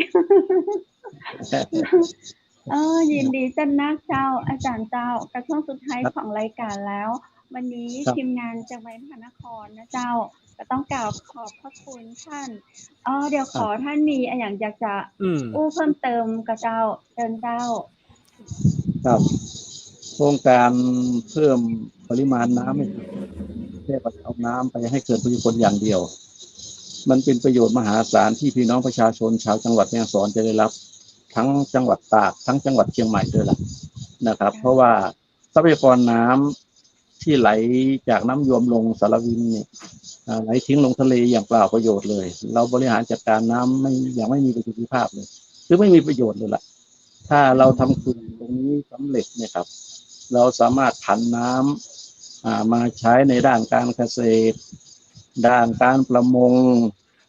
ยินดีจันนักเจ้าอาจารย์เจ้ากระช่วงสุดท้ายของรายการแล้ว วันนี้ทีมงานจากไม้มหานครนะเจ้าก็ต้องกล่าวขอบพระคุณท่านเดี๋ยวขอท่านมีอย่างอยากจะเพิ่มเติมกับเจ้าเดินเจ้าครับโครงการเพิ่มปริมาณน้ำแค่เอาน้ำไปให้เกิดประโยชน์อย่างเดียวมันเป็นประโยชน์มหาศาลที่พี่น้องประชาชนชาวจังหวัดแม่ฮ่องสอนจะได้รับทั้งจังหวัดตากทั้งจังหวัดเชียงใหม่ด้วยล่ะนะครับเพราะว่าทรัพยากรน้ำที่ไหลจากน้ำยวมลงสารวินเนี่ยไหลทิ้งลงทะเลอย่างเปล่าประโยชน์เลยเราบริหารจัดการน้ำอย่างไม่มีประสิทธิภาพเลยคือไม่มีประโยชน์เลยล่ะถ้าเราทำคุณตรงนี้สำเร็จเนี่ยครับเราสามารถผันน้ำมาใช้ในด้านการเกษตรด้านการประมง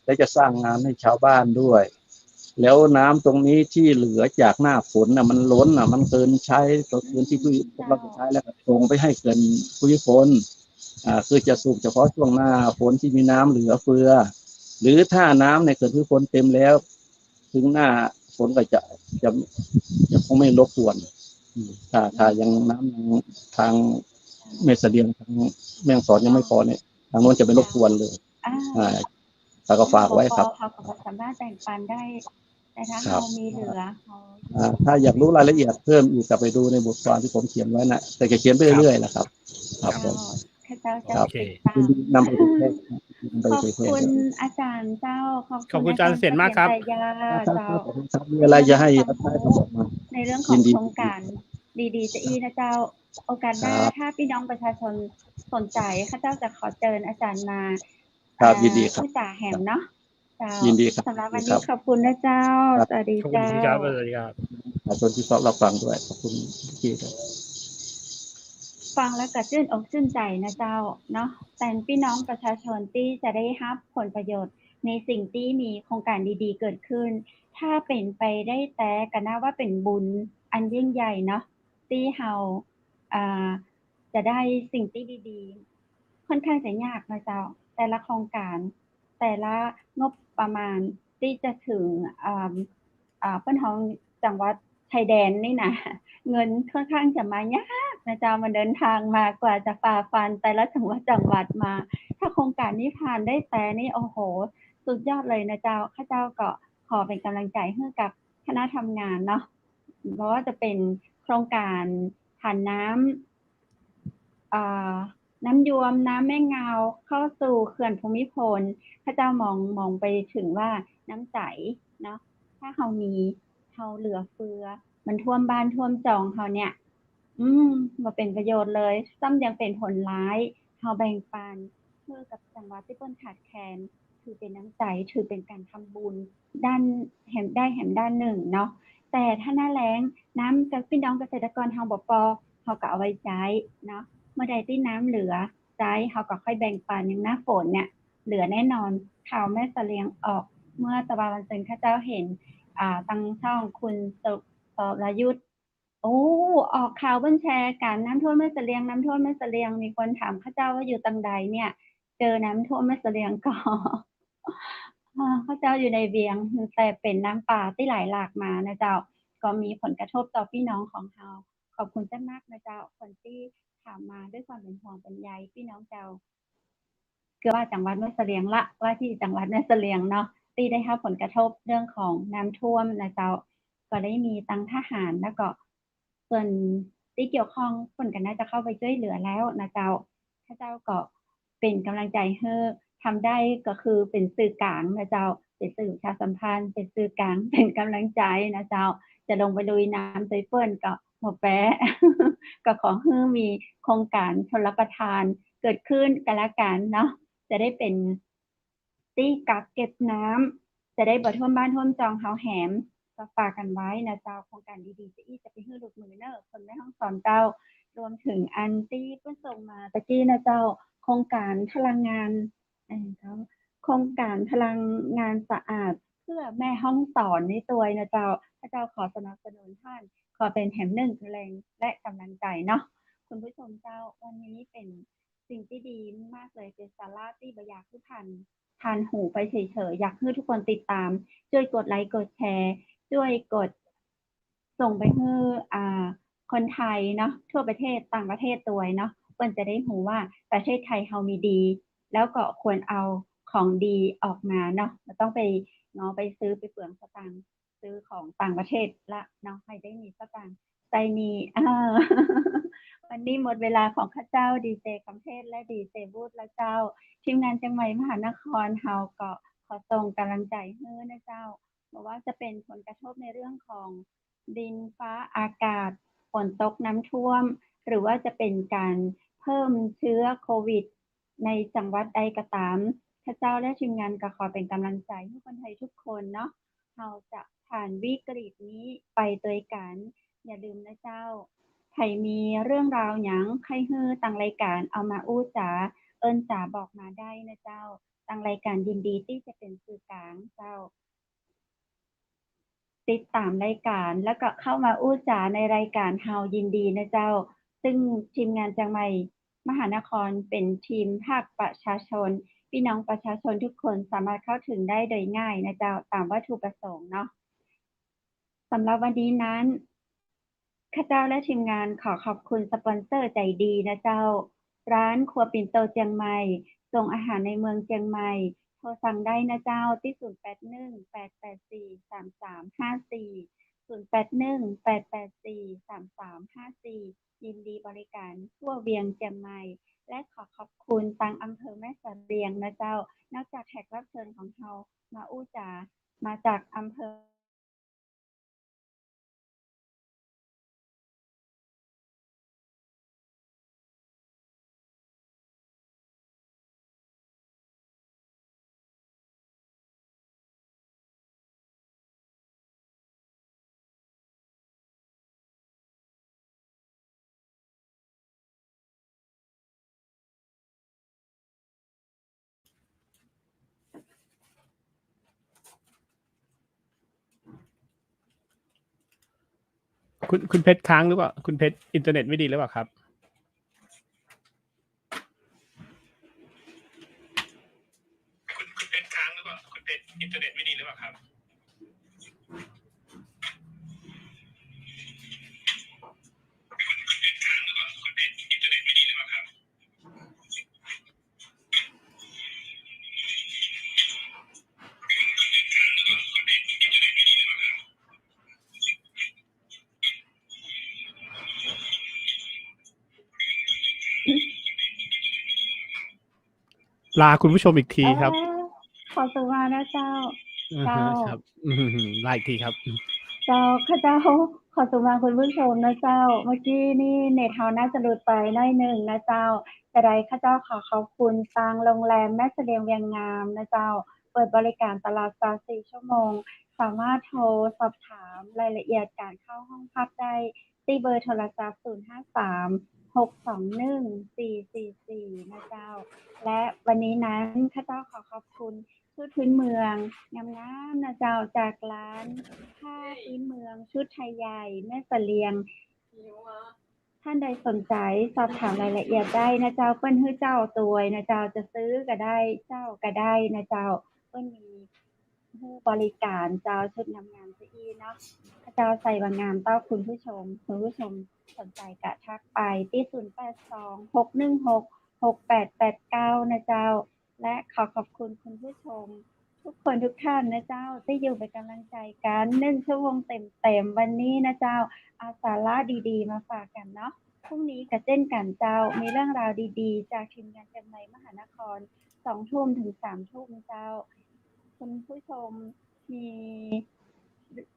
และจะสร้างงานให้ชาวบ้านด้วยแล้วน้ำตรงนี้ที่เหลือจากหน้าฝนมันล้นมันเกินใช้ตัวเกินที่เราใช้แล้วก็ส่งไปให้เกินภูมิพลคือจะสูบเฉพาะช่วงหน้าฝนที่มีน้ำเหลือเฟือหรือถ้าน้ำในเกินภูมิพลเต็มแล้วถึงหน้าฝนก็จะคงไม่รบกวนถ้ายังน้ำยังทางเมสเดียงทางแม่ฮ่องสอนยังไม่พอเนี่ยทางโน้นจะเป็นรบกวนเลยเราก็ฝากไว้ครับเขาสามารถแบ่งปันได้แต่ถ้าเรามีเหลือถ้าอยากรู้รายละเอียดเพิ่มอีกกลับไปดูในบทความที่ผมเขียนไว้นะแต่จะเขียนไปเรื่อยๆนะครับครับผมครับนำไปดูแค่ขอบคุณอาจารย์เจ้าขอบคุณอาจารย์เสียนมากครับมีอะไรจะให้รับใช้ก็บอกมาในเรื่องของโครงการดีๆจะอีนะเจ้าโอกาสหน้าถ้าพี่น้องประชาชนสนใจข้าเจ้าจะขอเชิญอาจารย์มาครับยินดีครับผู้จ่าแหมเนาะยินดีครับสำหรับวันนี้ขอบคุณนะเจ้าสวัสดีเจ้าสวัสดีครับขอบคุณที่รับฟังด้วยขอบคุณที่ฟังแล้วก็ชื่นอกชื่นใจนะเจ้าเนาะแต่พี่น้องประชาชนที่จะได้รับผลประโยชน์ในสิ่งที่มีโครงการดีๆเกิดขึ้นถ้าเป็นไปได้แต่ก็น่าว่าเป็นบุญอันยิ่งใหญ่เนาะที่เราจะได้สิ่งที่ดีๆค่อนข้างจะยากนะเจ้าแต่ละโครงการแต่ละงบประมาณที่จะถึงเปิ้นของจังหวัด ชายแดนนี่นะเงินค่อนข้างจะมายากนะเจ้ามันเดินทางมากว่าจะฝ่าฟันแต่ละจังหวัดมาถ้าโครงการนี้ผ่านได้แต่นี่โอ้โหสุดยอดเลยนะเจ้าข้าเจ้าก็ขอเป็นกำลังใจให้กับคณะทำงานเนาะเพราะว่าจะเป็นโครงการผ่านน้ำน้ำยวมน้ำแม่เงาเข้าสู่เขื่อนภูมิพลข้าเจ้ามองไปถึงว่าน้ำใสเนาะถ้าเรามีเราเหลือเฟือมันท่วมบ้านท่วมจองเราเนี่ยมาเป็นประโยชน์เลยซ้ำยังเป็นผลร้ายเราแบ่งปันเพื่อกับจังหวัดที่เปิ้นขาดแคลนถือเป็นน้ำใจถือเป็นการทำบุญด้านแหมด้านหนึ่งเนาะแต่ถ้าหน้าแล้งน้ำจากพี่น้องเกษตรกรเราบ่พอเราก็เอาไว้ใช้เนาะเมื่อใดที่น้ำเหลือใช้เราก็ค่อยแบ่งปันอย่างหน้าฝนเนี่ยเหลือแน่นอนข่าวแม่เสลียงออกเมื่อตะวันเซนข้าเจ้าเห็นตั้งช่องคุณสรยุทธออกข่าวบันแชร์กันน้ำท่วมแม่เสลียงน้ำท่วมแม่เสลียงมีคนถามข้าเจ้าว่าอยู่ตังใดเนี่ยเจอน้ำท่วมแม่เสลียงก็ข้าเจ้าอยู่ในเวียงแต่เป็นน้ำป่าที่ไหลหลากมานะเจ้าก็มีผลกระทบต่อพี่น้องของเราขอบคุณเจ้ามากนะเจ้าคนที่ถามมาด้วยความเป็นห่วงเป็นใยพี่น้องเจ้าคือว่าจังหวัดแม่เสลียงละว่าที่จังหวัดแม่เสลียงเนาะที่ได้รับผลกระทบเรื่องของน้ำท่วมนะเจ้าก็ได้มีตังทหารแล้วก็ส่วนที่เกี่ยวข้องคนกันน่าจะเข้าไปช่วยเหลือแล้วนะเจ้าข้าเจ้าก็เป็นกำลังใจให้ทำได้ก็คือเป็นสื่อกลางนะเจ้าเป็นสื่อประชาสัมพันธ์เป็นสื่อกลางเป็นกำลังใจนะเจ้าจะลงไปลุยน้ำใจเฟิ่นก็หมดแปะ ก็ขอให้มีโครงการชลประทานเกิดขึ้นกันละกันเนาะจะได้เป็นที่กักเก็บน้ำจะได้บ่ท่วมบ้านท่วมจองเฮาแหมก็ฝากกันไว้นะเจ้าโครงการดีๆจะไปฮื้อลูกมือเนอะคนแม่ห้องสอนเจ้ารวมถึงอันที่เพิ่งส่งมาตะกี้นะเจ้าโครงการพลังงานโครงการพลังงานสะอาดเพื่อแม่ห้องสอนในตัวนะเจ้าพระเจ้าขอสนับสนุนท่านขอเป็นแหมหนึ่งแรงและกำลังใจเนาะคุณผู้ชมเจ้าวันนี้เป็นสิ่งที่ดีมากเลยเป็นสาระที่บอยากทุกท่านทานหูไปเฉยๆอยากให้ทุกคนติดตามช่วยกดไลค์กดแชร์ช่วยกดส่งไปให้คนไทยเนาะทั่วประเทศต่างประเทศตัวเนาะเพิ่นจะได้รู้ว่าประเทศไทยเฮามีดีแล้วก็ควรเอาของดีออกมาเนาะไม่ต้องไปไปซื้อไปเปลืองสตางค์ซื้อของต่างประเทศละเนาะให้ได้มีสตางค์ใจมีวันนี้หมดเวลาของข้าเจ้าดีเจคำเทศและดีเจบูธและเจ้าทีมงานจังหวัดมหานครเฮาก็ขอส่งกำลังใจให้นะเจ้าเพราะว่าจะเป็นผลกระทบในเรื่องของดินฟ้าอากาศฝนตกน้ำท่วมหรือว่าจะเป็นการเพิ่มเชื้อโควิดในจังหวัดใดก็ตามข้าเจ้าและทีมงานก็ขอเป็นกำลังใจให้คนไทยทุกคนเนาะเราจะผ่านวิกฤตนี้ไปด้วยกันอย่าลืมนะเจ้าใครมีเรื่องราวหยังใครฮื้อตังรายการเอามาอู้จ๋าเอิ้นจ๋าบอกมาได้นะเจ้าตังรายการยินดีที่จะเป็นสื่อกลางเจ้าติดตามรายการแล้วก็เข้ามาอู้จ๋าในรายการเฮายินดีนะเจ้าซึ่งทีมงานจังหวัดมหานครเป็นทีมภาคประชาชนพี่น้องประชาชนทุกคนสามารถเข้าถึงได้โดยง่ายนะเจ้าตามวัตถุประสงค์เนาะสำหรับวันนี้นั้นข้าเจ้าและทีมงานขอขอบคุณสปอนเซอร์ใจดีนะเจ้าร้านครัวปิ่นโตเจียงใหม่ส่งอาหารในเมืองเจียงใหม่โทรสั่งได้นะเจ้าที่0818843354ยินดีบริการทั่วเวียงเจียงใหม่และขอขอบคุณทางอำเภอแม่เสลียงนะเจ้านอกจากแขกรับเชิญของเรามาอู้จ๋ามาจากอำเภอคุณเพชรค้างหรือเปล่าคุณเพชรอินเทอร์เน็ตไม่ดีหรือเปล่าครับคุณเพชรค้างหรือเปล่าคุณเพชรอินเทอร์เน็ตไม่ดีหรือเปล่าครับ ลาคุณผู้ชมอีกทีครับ ขอสุมานะเจ้า อ่าฮะครับลาอีกทีครับ เจ้าข้าเจ้าขอสุมาคุณผู้ชมนะเจ้า เมื่อกี้นี่เน็ตเฮาน่าจะหลุดไปหน่อยหนึ่งนะเจ้า แต่ใดข้าเจ้าขอขอบคุณทางโรงแรมแม่เสลียงเวียงงามนะเจ้า เปิดบริการตลอด24 ชั่วโมง สามารถโทรสอบถามรายละเอียดการเข้าห้องพักได้ที่เบอร์โทรศัพท์ 053-621-444 นะเจ้า และวันนี้นั้นข้าเจ้าขอขอบคุณชุดพื้นเมืองงามๆนะเจ้าจากร้านผ้าพื้นเมืองชุดไทยใหญ่แม่เสลียง ท่านใดสนใจสอบถามรายละเอียดได้นะเจ้าเปิ้นฮื้อเจ้าตัวยนะเจ้าจะซื้อก็ได้เจ้าก็ได้นะเจ้าเปิ้นมีผู้บริการเจ้าชุดงามๆซะอีเนาะข้าเจ้าใส่บางงามเต้าคุณผู้ชมสนใจกะทักไปที่0826166889นะเจ้าและขอขอบคุณคุณผู้ชมทุกคนทุกท่านนะเจ้าที่อยู่เป็นกำลังใจกัน1 ชั่วโมงเต็มๆวันนี้นะเจ้าเอาสาระดีๆมาฝากกันเนาะพรุ่งนี้ก็เช่นกันเจ้ามีเรื่องราวดีๆจากทีมงานเชียงใหม่มหานคร 2 ทุ่มถึง 3 ทุ่มเจ้าคุณผู้ชมมี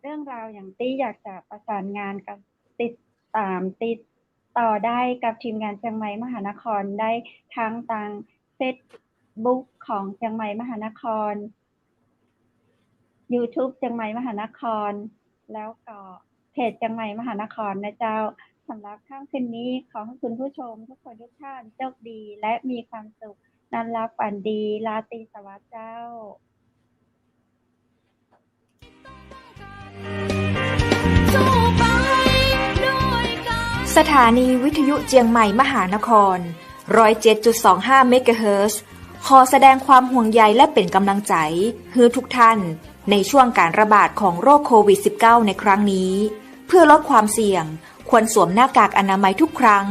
เรื่องราวอย่างที่อยากจะประสานงานกับติดต่อได้กับทีมงานเชียงใหม่มหานครได้ทั้งทาง Facebook ของเชียงใหม่มหานคร YouTube เชียงใหม่มหานครแล้วก็เพจเชียงใหม่มหานครนะเจ้าสำหรับค่ำคืนนี้ขอให้คุณผู้ชมทุกคนทุกท่านโชคดีและมีความสุขนอนหลับฝันดีราตรีสวัสดิ์เจ้า สถานีวิทยุเจียงใหม่มหานคร 107.25 เมกะเฮิรตซ์ ขอแสดงความห่วงใยและเป็นกำลังใจให้ทุกท่านในช่วงการระบาดของโรคโควิด -19 ในครั้งนี้ เพื่อลดความเสี่ยงควรสวมหน้ากากอนามัยทุกครั้ง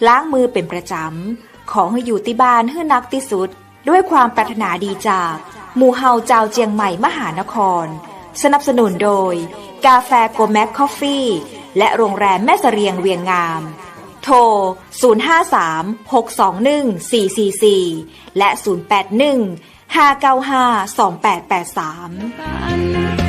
ล้างมือเป็นประจำขอให้อยู่ที่บ้านให้นักที่สุดด้วยความปรารถนาดีจากหมู่เฮาเจ้าเจียงใหม่มหานครสนับสนุนโดยกาแฟโกแม็กคอฟฟี่และโรงแรมแม่เสรียงเวียงงามโทร 053-621-444 และ 081-595-2883